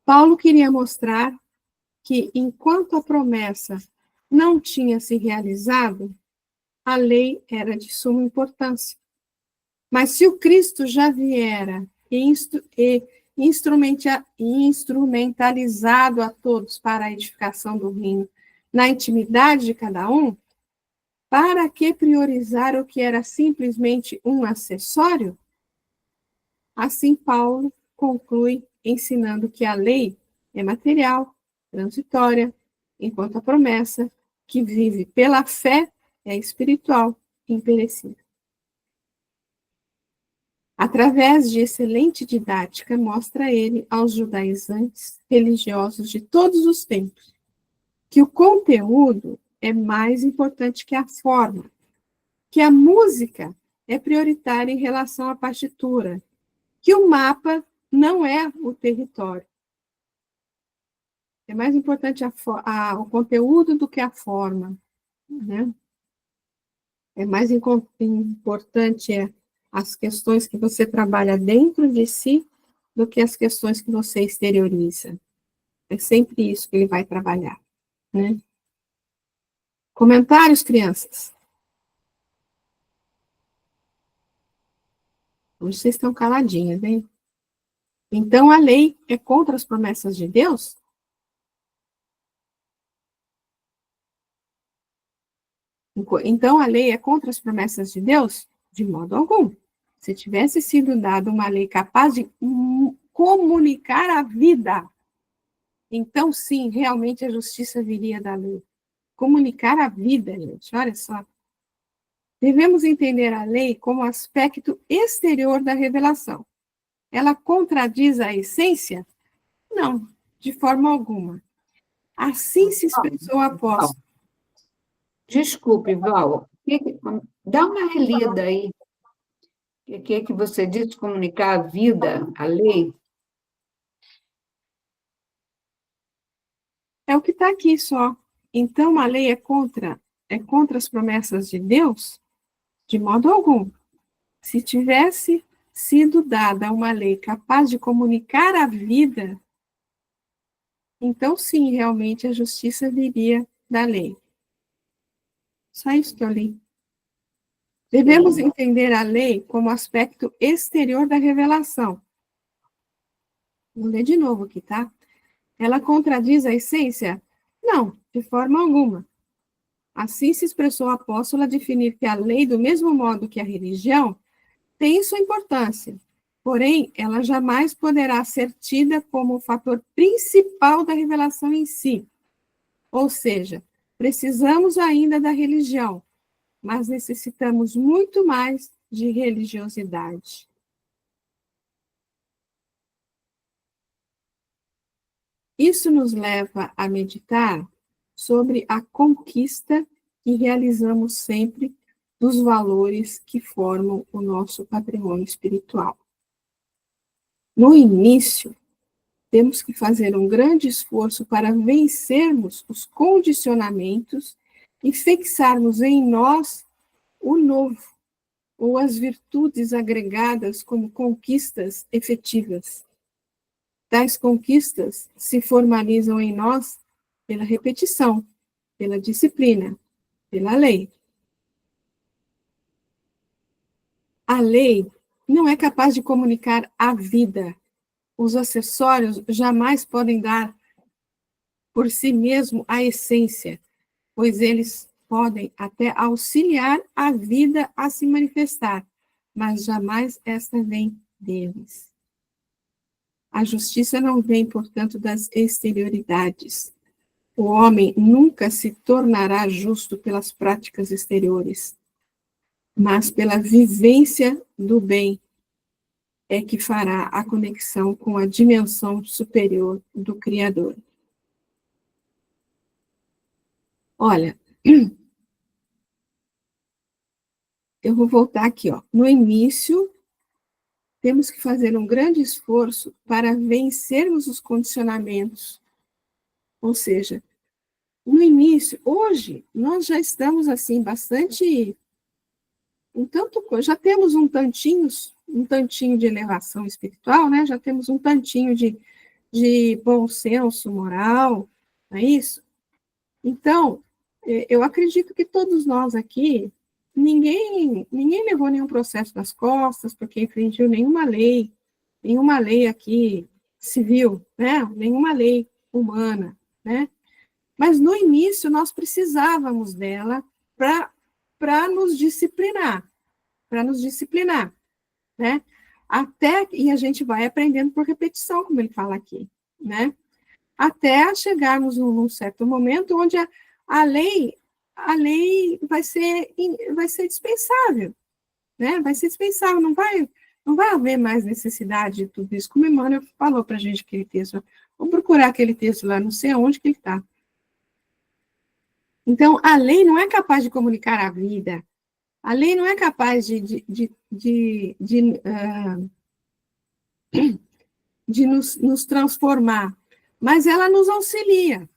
Paulo queria mostrar que, enquanto a promessa não tinha se realizado, a lei era de suma importância. Mas se o Cristo já viera e instrumentalizado a todos para a edificação do reino, na intimidade de cada um, para que priorizar o que era simplesmente um acessório? Assim, Paulo conclui ensinando que a lei é material, transitória, enquanto a promessa, que vive pela fé, é espiritual, imperecível. Através de excelente didática, mostra ele aos judaizantes religiosos de todos os tempos que o conteúdo é mais importante que a forma, que a música é prioritária em relação à partitura, que o mapa não é o território. É mais importante o conteúdo do que a forma, né? É mais importante as questões que você trabalha dentro de si do que as questões que você exterioriza. É sempre isso que ele vai trabalhar, né? Comentários, crianças? Hoje vocês estão caladinhas, hein? Então, a lei é contra as promessas de Deus? Então, a lei é contra as promessas de Deus? De modo algum. Se tivesse sido dada uma lei capaz de comunicar a vida, então, sim, realmente a justiça viria da lei. Comunicar a vida, gente, olha só. Devemos entender a lei como aspecto exterior da revelação. Ela contradiz a essência? Não, de forma alguma. Assim se expressou o apóstolo. Desculpe, Val. Dá uma relida aí. O que você disse? Comunicar a vida, a lei? É o que está aqui só. Então, a lei é contra as promessas de Deus? De modo algum. Se tivesse sido dada uma lei capaz de comunicar a vida, então sim, realmente a justiça viria da lei. Só isso que eu li. Devemos entender a lei como aspecto exterior da revelação. Vou ler de novo aqui, tá? Ela contradiz a essência? Não, de forma alguma. Assim se expressou o apóstolo a definir que a lei, do mesmo modo que a religião, tem sua importância. Porém, ela jamais poderá ser tida como o fator principal da revelação em si. Ou seja, precisamos ainda da religião, mas necessitamos muito mais de religiosidade. Isso nos leva a meditar sobre a conquista que realizamos sempre dos valores que formam o nosso patrimônio espiritual. No início, temos que fazer um grande esforço para vencermos os condicionamentos e fixarmos em nós o novo, ou as virtudes agregadas como conquistas efetivas. Tais conquistas se formalizam em nós pela repetição, pela disciplina, pela lei. A lei não é capaz de comunicar a vida. Os acessórios jamais podem dar por si mesmo a essência, pois eles podem até auxiliar a vida a se manifestar, mas jamais esta vem deles. A justiça não vem, portanto, das exterioridades. O homem nunca se tornará justo pelas práticas exteriores, mas pela vivência do bem é que fará a conexão com a dimensão superior do Criador. Olha, eu vou voltar aqui, ó. No início, temos que fazer um grande esforço para vencermos os condicionamentos. Ou seja, no início, hoje, nós já estamos, assim, bastante... já temos um tantinho de elevação espiritual, né? Já temos um tantinho de bom senso moral, não é isso? Então, eu acredito que todos nós aqui, ninguém levou nenhum processo nas costas porque infringiu nenhuma lei aqui civil, né? Nenhuma lei humana, né? Mas no início nós precisávamos dela para nos disciplinar, né? E a gente vai aprendendo por repetição, como ele fala aqui, né? Até chegarmos num certo momento onde a lei vai ser dispensável, né? Vai ser dispensável, não vai haver mais necessidade de tudo isso. Como Emmanuel falou para a gente aquele texto, vamos procurar aquele texto lá, não sei onde que ele está. Então, a lei não é capaz de comunicar a vida, a lei não é capaz de nos transformar, mas ela nos auxilia.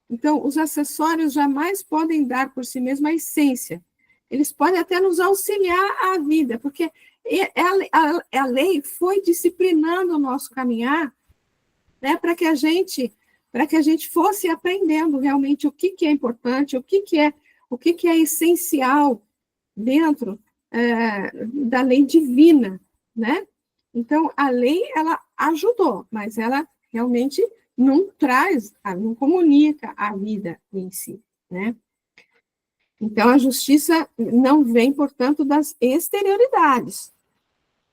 Então, os acessórios jamais podem dar por si mesma a essência. Eles podem até nos auxiliar à vida, porque a lei foi disciplinando o nosso caminhar, né, para que a gente fosse aprendendo realmente o que é importante, o que é essencial dentro da lei divina, né? Então, a lei, ela ajudou, mas ela realmente não comunica a vida em si, né? Então, a justiça não vem, portanto, das exterioridades.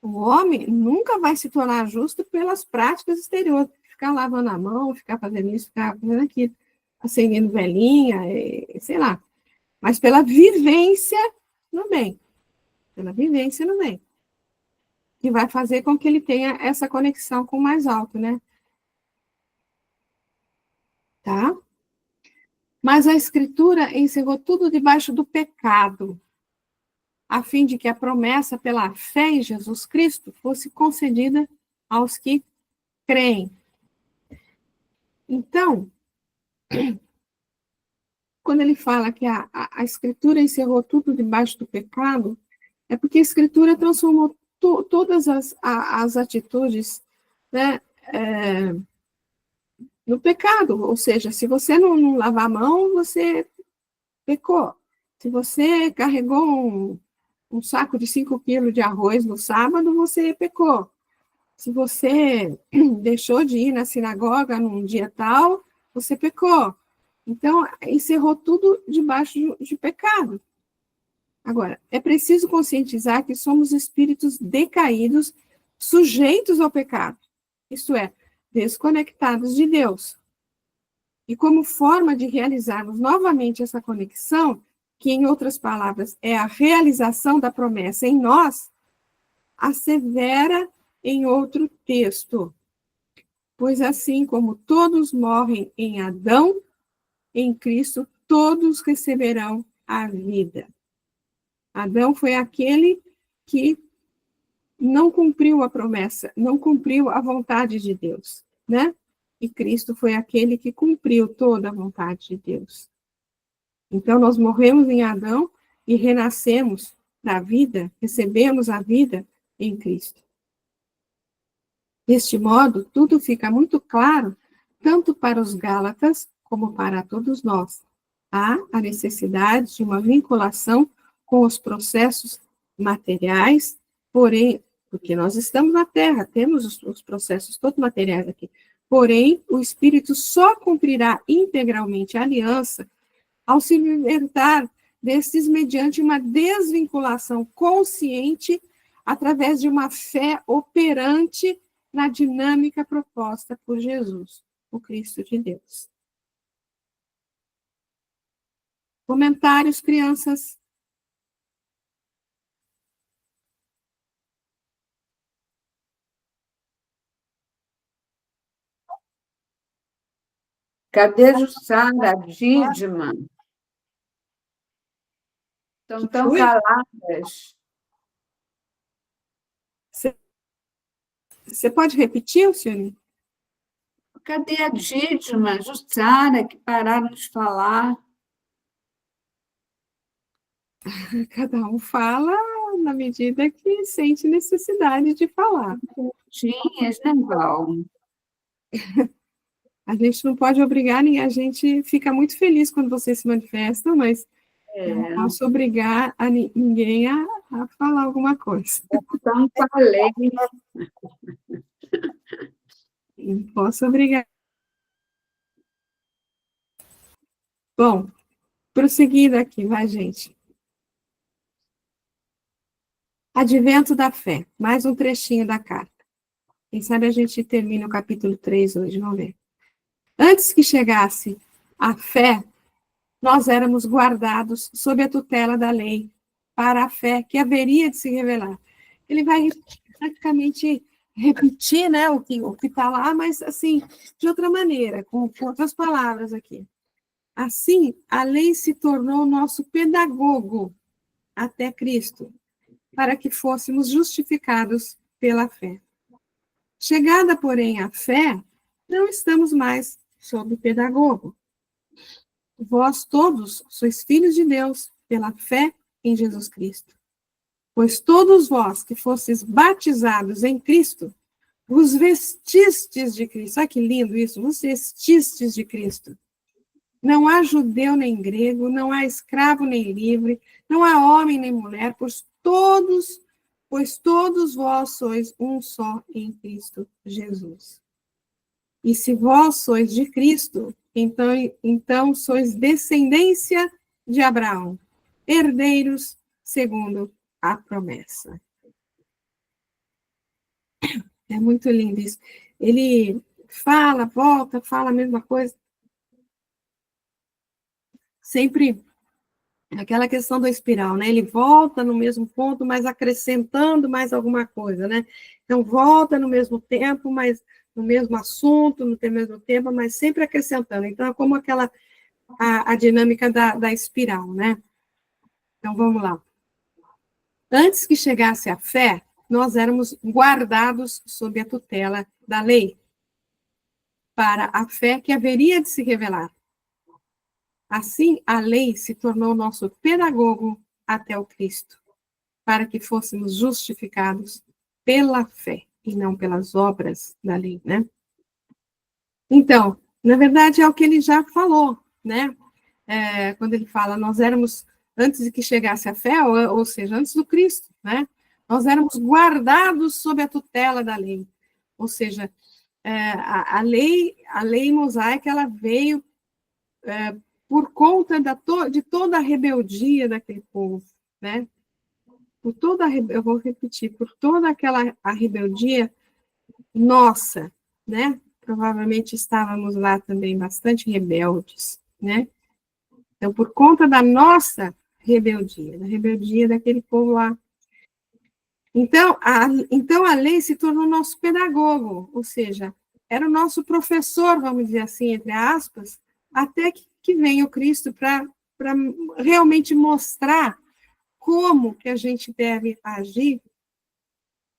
O homem nunca vai se tornar justo pelas práticas exteriores, ficar lavando a mão, ficar fazendo isso, ficar fazendo aquilo, acendendo velhinha, sei lá. Mas pela vivência no bem. que vai fazer com que ele tenha essa conexão com o mais alto, né? Tá? Mas a Escritura encerrou tudo debaixo do pecado, a fim de que a promessa pela fé em Jesus Cristo fosse concedida aos que creem. Então, quando ele fala que a Escritura encerrou tudo debaixo do pecado, é porque a Escritura transformou todas as atitudes, né, no pecado. Ou seja, se você não lavar a mão, você pecou. Se você carregou um saco de 5 quilos de arroz no sábado, você pecou. Se você deixou de ir na sinagoga num dia tal, você pecou. Então, encerrou tudo debaixo de pecado. Agora, é preciso conscientizar que somos espíritos decaídos, sujeitos ao pecado, isto é, desconectados de Deus. E como forma de realizarmos novamente essa conexão, que, em outras palavras, é a realização da promessa em nós, assevera em outro texto: pois assim como todos morrem em Adão, em Cristo todos receberão a vida. Adão foi aquele que não cumpriu a promessa, não cumpriu a vontade de Deus, né? E Cristo foi aquele que cumpriu toda a vontade de Deus. Então, nós morremos em Adão e renascemos da vida, recebemos a vida em Cristo. Deste modo, tudo fica muito claro, tanto para os Gálatas como para todos nós. Há a necessidade de uma vinculação com os processos materiais, porém, porque nós estamos na Terra, temos os processos todos materiais aqui, porém, o Espírito só cumprirá integralmente a aliança ao se libertar destes mediante uma desvinculação consciente através de uma fé operante na dinâmica proposta por Jesus, o Cristo de Deus. Comentários, crianças? Cadê Jussara, Didma? Estão tão caladas. Você pode repetir, Alcione? Cadê a Didma, Jussara, que pararam de falar? Cada um fala na medida que sente necessidade de falar. Tinhas, né, Val? A gente não pode obrigar ninguém, a gente fica muito feliz quando vocês se manifestam, mas não posso obrigar ninguém a falar alguma coisa. Então, falei. Não posso obrigar. Bom, prosseguindo aqui, vai, gente. Advento da fé, mais um trechinho da carta. Quem sabe a gente termina o capítulo 3 hoje, vamos ver. Antes que chegasse a fé, nós éramos guardados sob a tutela da lei, para a fé que haveria de se revelar. Ele vai praticamente repetir, né, o que está lá, mas assim, de outra maneira, com outras palavras aqui. Assim, a lei se tornou nosso pedagogo até Cristo, para que fôssemos justificados pela fé. Chegada, porém, a fé, não estamos mais sob pedagogo. Vós todos sois filhos de Deus pela fé em Jesus Cristo. Pois todos vós que fostes batizados em Cristo, vos vestistes de Cristo. Olha que lindo isso, vos vestistes de Cristo. Não há judeu nem grego, não há escravo nem livre, não há homem nem mulher, pois todos vós sois um só em Cristo Jesus. E se vós sois de Cristo, então sois descendência de Abraão, herdeiros segundo a promessa. É muito lindo isso. Ele fala, volta, fala a mesma coisa. Sempre aquela questão da espiral, né? Ele volta no mesmo ponto, mas acrescentando mais alguma coisa, né? Então, volta no mesmo tempo, mas no mesmo assunto, no mesmo tempo, mas sempre acrescentando. Então, é como a dinâmica da espiral, né? Então, vamos lá. Antes que chegasse a fé, nós éramos guardados sob a tutela da lei, para a fé que haveria de se revelar. Assim, a lei se tornou nosso pedagogo até o Cristo, para que fôssemos justificados pela fé e não pelas obras da lei, né? Então, na verdade, é o que ele já falou, né? Quando ele fala, nós éramos, antes de que chegasse a fé, ou seja, antes do Cristo, né? Nós éramos guardados sob a tutela da lei. Ou seja, a lei mosaica, ela veio por conta de toda a rebeldia daquele povo, né? Eu vou repetir, por toda a rebeldia nossa, né? Provavelmente estávamos lá também bastante rebeldes, né? Então, por conta da nossa rebeldia, da rebeldia daquele povo lá. Então, a lei se tornou nosso pedagogo, ou seja, era o nosso professor, vamos dizer assim, entre aspas, até que venha o Cristo para realmente mostrar como que a gente deve agir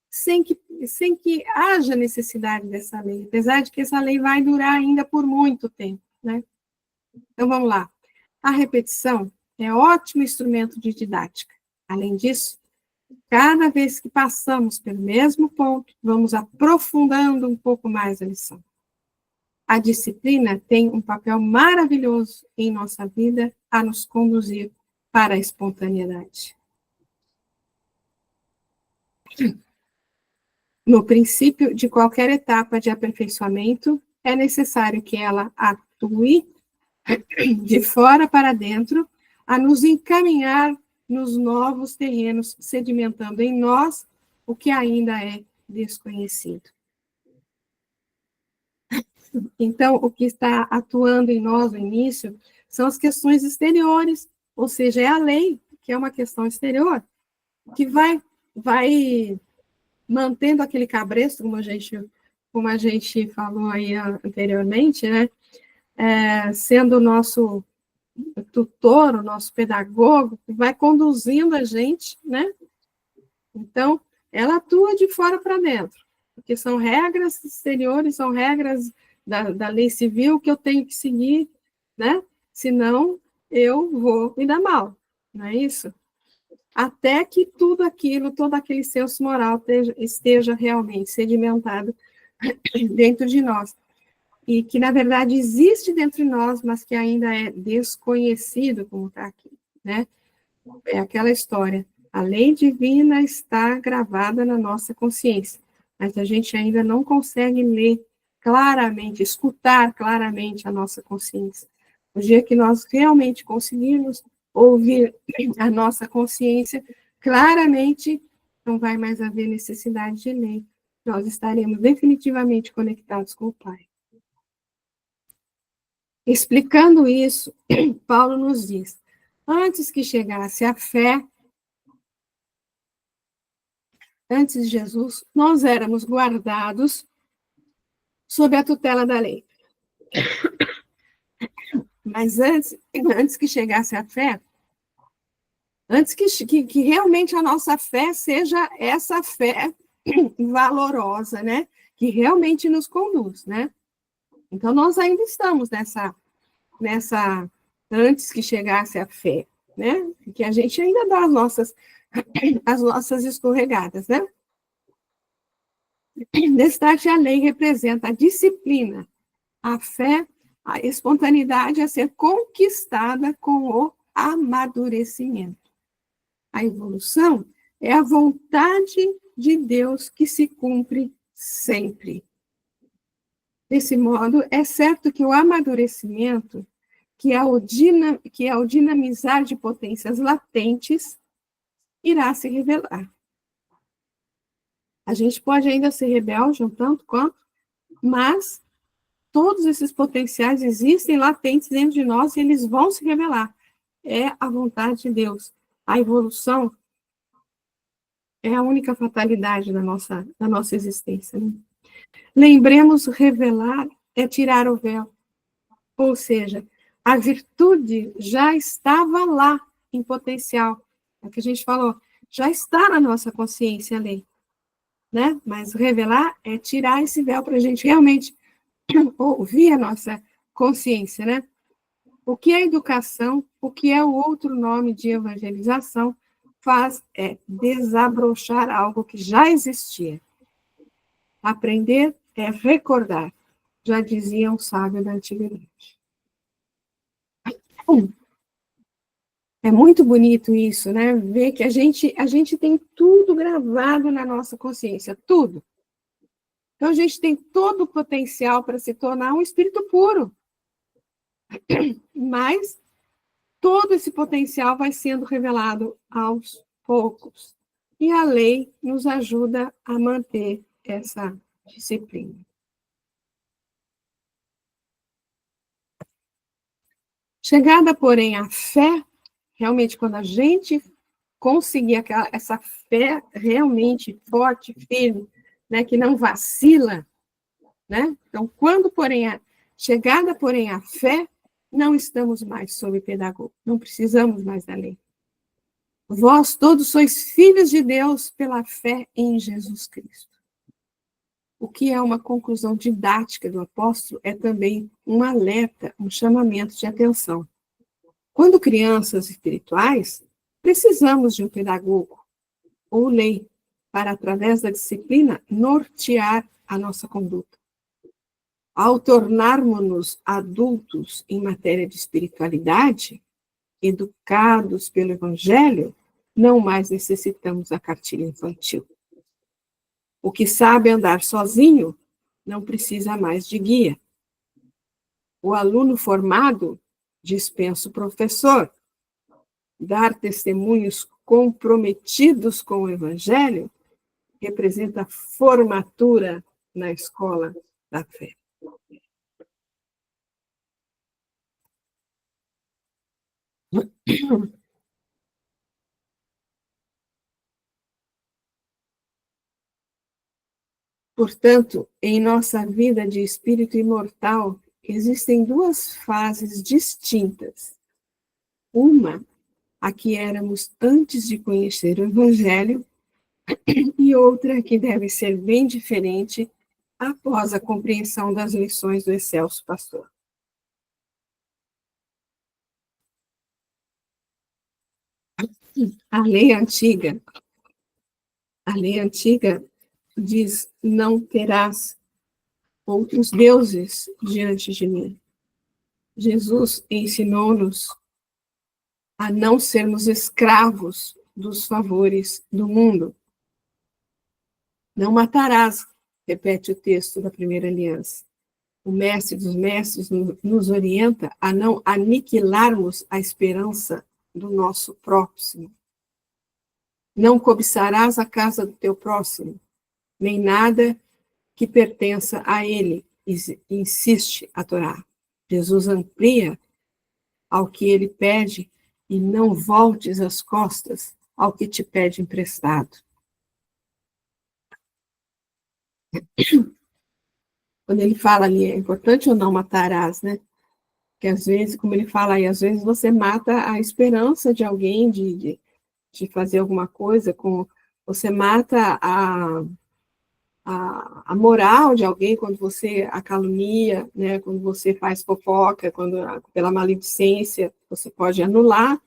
sem que haja necessidade dessa lei, apesar de que essa lei vai durar ainda por muito tempo, né? Então, vamos lá. A repetição é ótimo instrumento de didática. Além disso, cada vez que passamos pelo mesmo ponto, vamos aprofundando um pouco mais a lição. A disciplina tem um papel maravilhoso em nossa vida a nos conduzir para a espontaneidade. No princípio de qualquer etapa de aperfeiçoamento, é necessário que ela atue de fora para dentro, a nos encaminhar nos novos terrenos, sedimentando em nós o que ainda é desconhecido. Então, o que está atuando em nós no início são as questões exteriores, ou seja, é a lei, que é uma questão exterior, que vai mantendo aquele cabresto, como a gente falou aí anteriormente, né? Sendo o nosso tutor, o nosso pedagogo, que vai conduzindo a gente, né? Então, ela atua de fora para dentro, porque são regras exteriores, são regras da lei civil que eu tenho que seguir, né? Senão, eu vou me dar mal, não é isso? Até que tudo aquilo, todo aquele senso moral esteja realmente sedimentado dentro de nós. E que, na verdade, existe dentro de nós, mas que ainda é desconhecido, como está aqui, né? É aquela história. A lei divina está gravada na nossa consciência, mas a gente ainda não consegue ler claramente, escutar claramente a nossa consciência. O dia que nós realmente conseguirmos ouvir a nossa consciência, claramente não vai mais haver necessidade de lei. Nós estaremos definitivamente conectados com o Pai. Explicando isso, Paulo nos diz, antes que chegasse a fé, antes de Jesus, nós éramos guardados sob a tutela da lei. Mas antes que chegasse a fé, antes que realmente a nossa fé seja essa fé valorosa, né? Que realmente nos conduz, né? Então, nós ainda estamos nessa antes que chegasse a fé, né? Que a gente ainda dá as nossas escorregadas, né? Destaque: a lei representa a disciplina, a fé, a espontaneidade a ser conquistada com o amadurecimento. A evolução é a vontade de Deus que se cumpre sempre. Desse modo, é certo que o amadurecimento, que é o dinamizar de potências latentes, irá se revelar. A gente pode ainda ser rebelde um tanto quanto, mas todos esses potenciais existem latentes dentro de nós e eles vão se revelar. é a vontade de Deus. A evolução é a única fatalidade da nossa existência. Né? Lembremos, revelar é tirar o véu. Ou seja, a virtude já estava lá, em potencial. É o que a gente falou, já está na nossa consciência a lei. Né? Mas revelar é tirar esse véu para a gente realmente ouvir a nossa consciência. Né? O que é educação, o que é o outro nome de evangelização, faz é desabrochar algo que já existia. Aprender é recordar, já dizia um sábio da antiguidade. É muito bonito isso, né? Ver que a gente tem tudo gravado na nossa consciência, tudo. Então, a gente tem todo o potencial para se tornar um espírito puro. Mas todo esse potencial vai sendo revelado aos poucos. E a lei nos ajuda a manter essa disciplina. Chegada, porém, à fé, realmente, quando a gente conseguir essa fé realmente forte, firme, né, que não vacila, né? Então, chegada, porém, à fé, não estamos mais sob pedagogo, não precisamos mais da lei. Vós todos sois filhos de Deus pela fé em Jesus Cristo. O que é uma conclusão didática do apóstolo é também um alerta, um chamamento de atenção. Quando crianças espirituais, precisamos de um pedagogo ou lei para, através da disciplina, nortear a nossa conduta. Ao tornarmos-nos adultos em matéria de espiritualidade, educados pelo Evangelho, não mais necessitamos da cartilha infantil. O que sabe andar sozinho não precisa mais de guia. O aluno formado dispensa o professor. Dar testemunhos comprometidos com o Evangelho representa a formatura na escola da fé. Portanto, em nossa vida de espírito imortal, existem duas fases distintas. Uma, a que éramos antes de conhecer o Evangelho, e outra, que deve ser bem diferente após a compreensão das lições do excelso pastor. A lei antiga diz: não terás outros deuses diante de mim. Jesus ensinou-nos a não sermos escravos dos favores do mundo. Não matarás, repete o texto da primeira aliança. O mestre dos mestres nos orienta a não aniquilarmos a esperança do nosso próximo. Não cobiçarás a casa do teu próximo, nem nada que pertença a ele, insiste a Torá. Jesus amplia ao que ele pede e não voltes as costas ao que te pede emprestado. Quando ele fala ali, é importante ou não matarás, né? Que às vezes, como ele fala aí, às vezes você mata a esperança de alguém de fazer alguma coisa, você mata a moral de alguém quando você a calunia, né? Quando você faz fofoca, pela maledicência, você pode anular,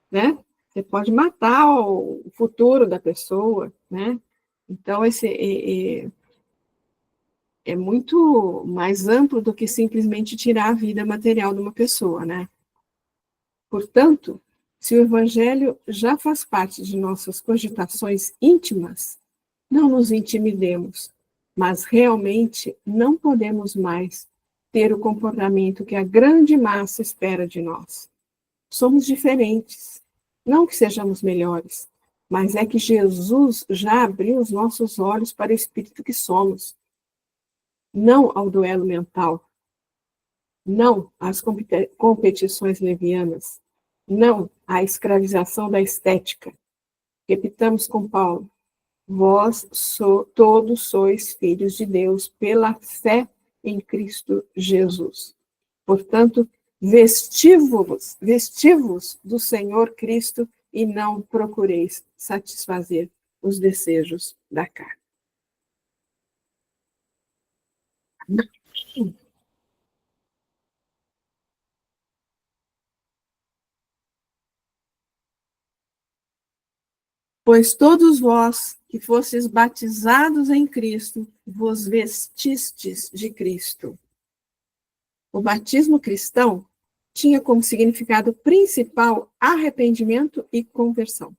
né? Você pode matar o futuro da pessoa, né? Então, é muito mais amplo do que simplesmente tirar a vida material de uma pessoa, né? Portanto, se o Evangelho já faz parte de nossas cogitações íntimas, não nos intimidemos, mas realmente não podemos mais ter o comportamento que a grande massa espera de nós. Somos diferentes, não que sejamos melhores, mas é que Jesus já abriu os nossos olhos para o espírito que somos. Não ao duelo mental, não às competições levianas, não a escravização da estética. Repitamos com Paulo: vós todos sois filhos de Deus pela fé em Cristo Jesus. Portanto, vestivos do Senhor Cristo e não procureis satisfazer os desejos da carne. Pois todos vós que fostes batizados em Cristo, vos vestistes de Cristo. O batismo cristão tinha como significado principal arrependimento e conversão.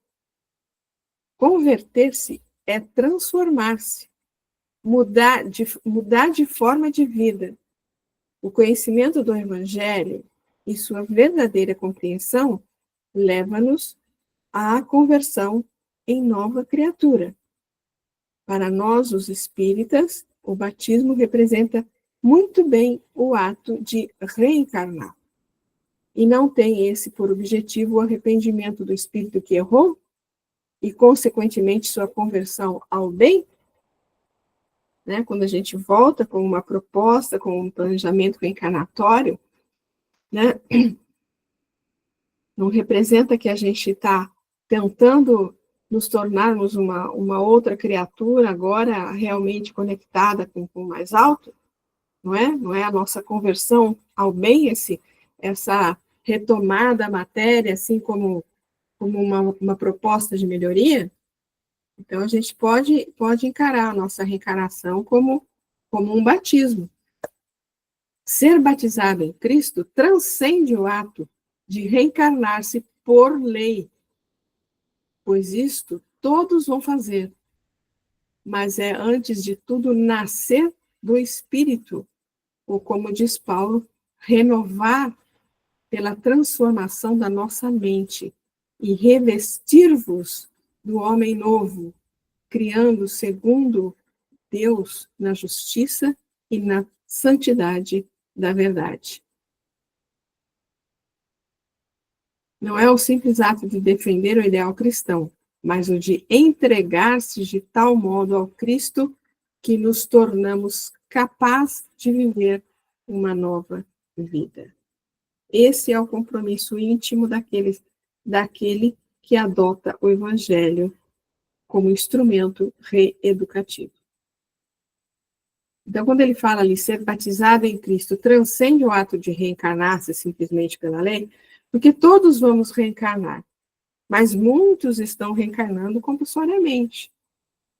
Converter-se é transformar-se, mudar de forma de vida. O conhecimento do Evangelho e sua verdadeira compreensão leva-nos à conversão em nova criatura. Para nós, os espíritas, o batismo representa muito bem o ato de reencarnar. E não tem esse por objetivo o arrependimento do espírito que errou e, consequentemente, sua conversão ao bem? Né? Quando a gente volta com uma proposta, com um planejamento reencarnatório, né? Não representa que a gente está tentando nos tornarmos uma outra criatura, agora realmente conectada com o mais alto, não é? Não é a nossa conversão ao bem, essa retomada da matéria, assim como uma proposta de melhoria? Então, a gente pode encarar a nossa reencarnação como um batismo. Ser batizado em Cristo transcende o ato de reencarnar-se por lei, pois isto todos vão fazer, mas é, antes de tudo, nascer do Espírito, ou como diz Paulo, renovar pela transformação da nossa mente e revestir-vos do homem novo, criando segundo Deus na justiça e na santidade da verdade. Não é o simples ato de defender o ideal cristão, mas o de entregar-se de tal modo ao Cristo que nos tornamos capazes de viver uma nova vida. Esse é o compromisso íntimo daquele que adota o Evangelho como instrumento reeducativo. Então, quando ele fala ali, ser batizado em Cristo transcende o ato de reencarnar-se simplesmente pela lei, porque todos vamos reencarnar, mas muitos estão reencarnando compulsoriamente,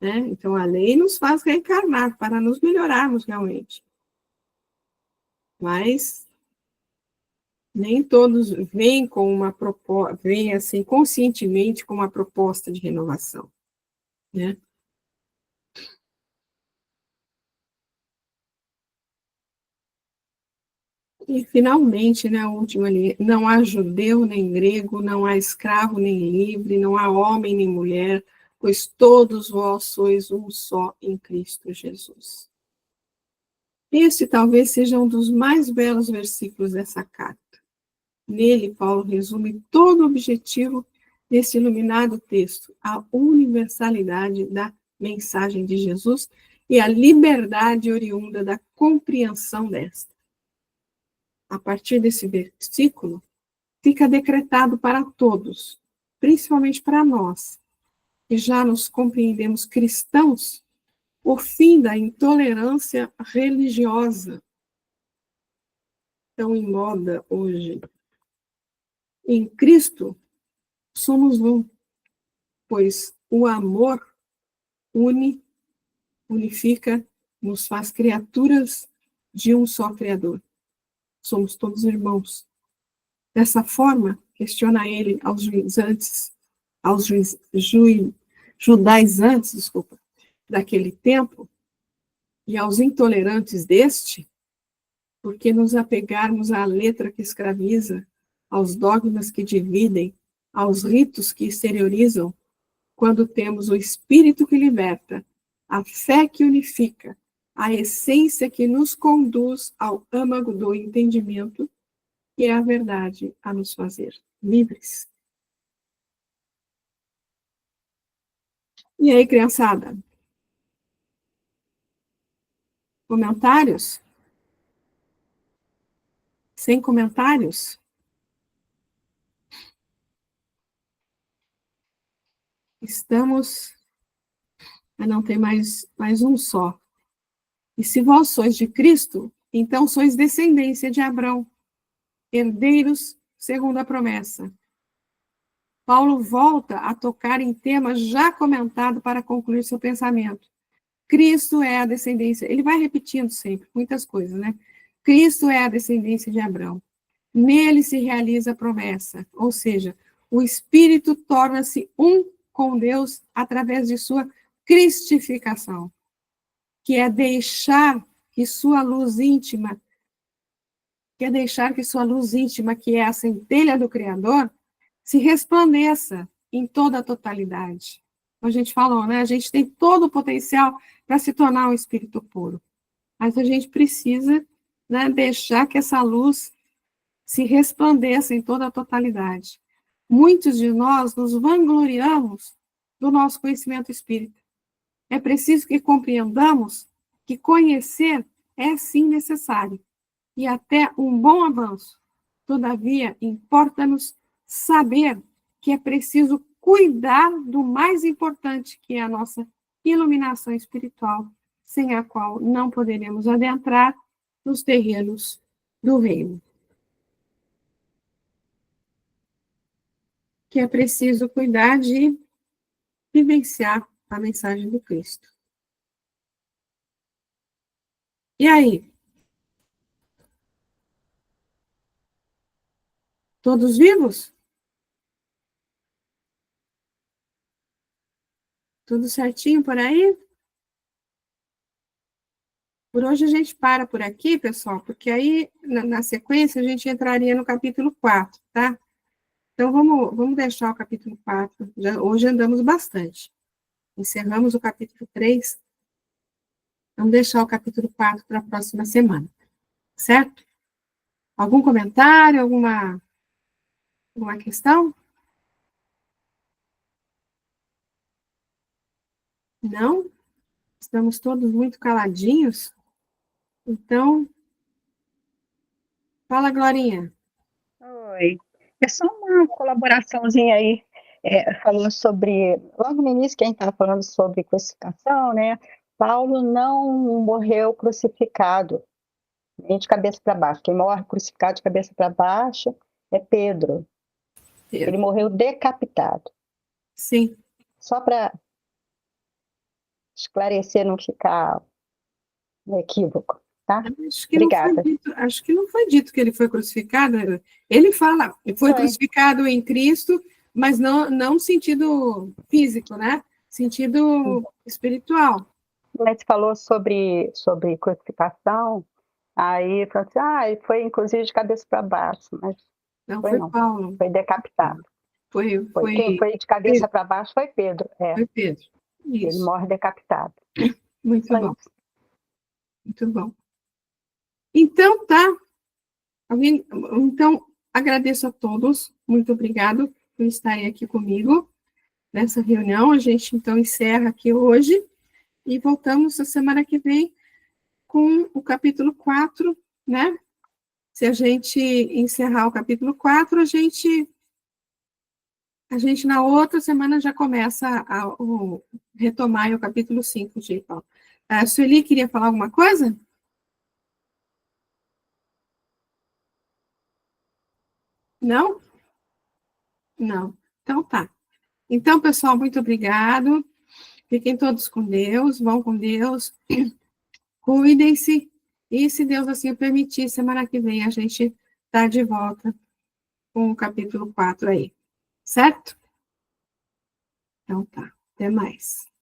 né? Então, a lei nos faz reencarnar para nos melhorarmos realmente. Mas nem todos vêm com uma proposta, vêm assim conscientemente com uma proposta de renovação, né? E, finalmente, né, a última ali, não há judeu nem grego, não há escravo nem livre, não há homem nem mulher, pois todos vós sois um só em Cristo Jesus. Esse talvez seja um dos mais belos versículos dessa carta. Nele, Paulo resume todo o objetivo desse iluminado texto, a universalidade da mensagem de Jesus e a liberdade oriunda da compreensão desta. A partir desse versículo, fica decretado para todos, principalmente para nós, que já nos compreendemos cristãos, o fim da intolerância religiosa, tão em moda hoje. Em Cristo, somos um, pois o amor unifica, nos faz criaturas de um só Criador. Somos todos irmãos. Dessa forma, questiona ele aos judaizantes, daquele tempo, e aos intolerantes deste, porque nos apegarmos à letra que escraviza, aos dogmas que dividem, aos ritos que exteriorizam, quando temos o Espírito que liberta, a fé que unifica, a essência que nos conduz ao âmago do entendimento, que é a verdade a nos fazer livres. E aí, criançada? Comentários? Sem comentários? Estamos... não tem mais um só. E se vós sois de Cristo, então sois descendência de Abraão, herdeiros segundo a promessa. Paulo volta a tocar em tema já comentado para concluir seu pensamento. Cristo é a descendência. Ele vai repetindo sempre, muitas coisas, né? Cristo é a descendência de Abraão. Nele se realiza a promessa, ou seja, o Espírito torna-se um com Deus através de sua cristificação, que é deixar que sua luz íntima, que é a centelha do Criador, se resplandeça em toda a totalidade. Como a gente falou, né? A gente tem todo o potencial para se tornar um espírito puro, mas a gente precisa, né, deixar que essa luz se resplandeça em toda a totalidade. Muitos de nós nos vangloriamos do nosso conhecimento espírita. É preciso que compreendamos que conhecer é sim necessário, e até um bom avanço. Todavia, importa-nos saber que é preciso cuidar do mais importante, que é a nossa iluminação espiritual, sem a qual não poderemos adentrar nos terrenos do reino. Que é preciso cuidar de vivenciar a mensagem do Cristo. E aí? Todos vivos? Tudo certinho por aí? Por hoje a gente para por aqui, pessoal, porque aí, na sequência, a gente entraria no capítulo 4, tá? Então, vamos deixar o capítulo 4. Hoje andamos bastante. Encerramos o capítulo 3. Vamos deixar o capítulo 4 para a próxima semana. Certo? Algum comentário, alguma questão? Não? Estamos todos muito caladinhos? Então, fala, Glorinha. Oi. É só uma colaboraçãozinha aí, falando sobre, logo no início, quem estava falando sobre crucificação, né? Paulo não morreu crucificado, nem de cabeça para baixo. Quem morre crucificado de cabeça para baixo é Pedro. Ele morreu decapitado. Sim. Só para esclarecer, não ficar no equívoco, tá? Obrigada. Acho que não foi dito que ele foi crucificado. Ele fala, foi crucificado em Cristo, mas não no sentido físico, né? Sentido espiritual. Mas falou sobre crucificação, aí falou assim, ele foi inclusive de cabeça para baixo, mas não foi Paulo. Foi decapitado. Quem foi de cabeça para baixo foi Pedro. Foi Pedro. Isso. Ele morre decapitado. Muito bom. Muito bom. Então, tá. Então, agradeço a todos. Muito obrigado por estarem aqui comigo nessa reunião. A gente, então, encerra aqui hoje e voltamos a semana que vem com o capítulo 4, né? Se a gente encerrar o capítulo 4, a gente na outra semana já começa a retomar o capítulo 5 de Paulo. A Sueli queria falar alguma coisa? Não? Não. Então tá. Então, pessoal, muito obrigado. Fiquem todos com Deus, vão com Deus. Cuidem-se. E se Deus assim permitir, semana que vem a gente está de volta com o capítulo 4 aí. Certo? Então tá. Até mais.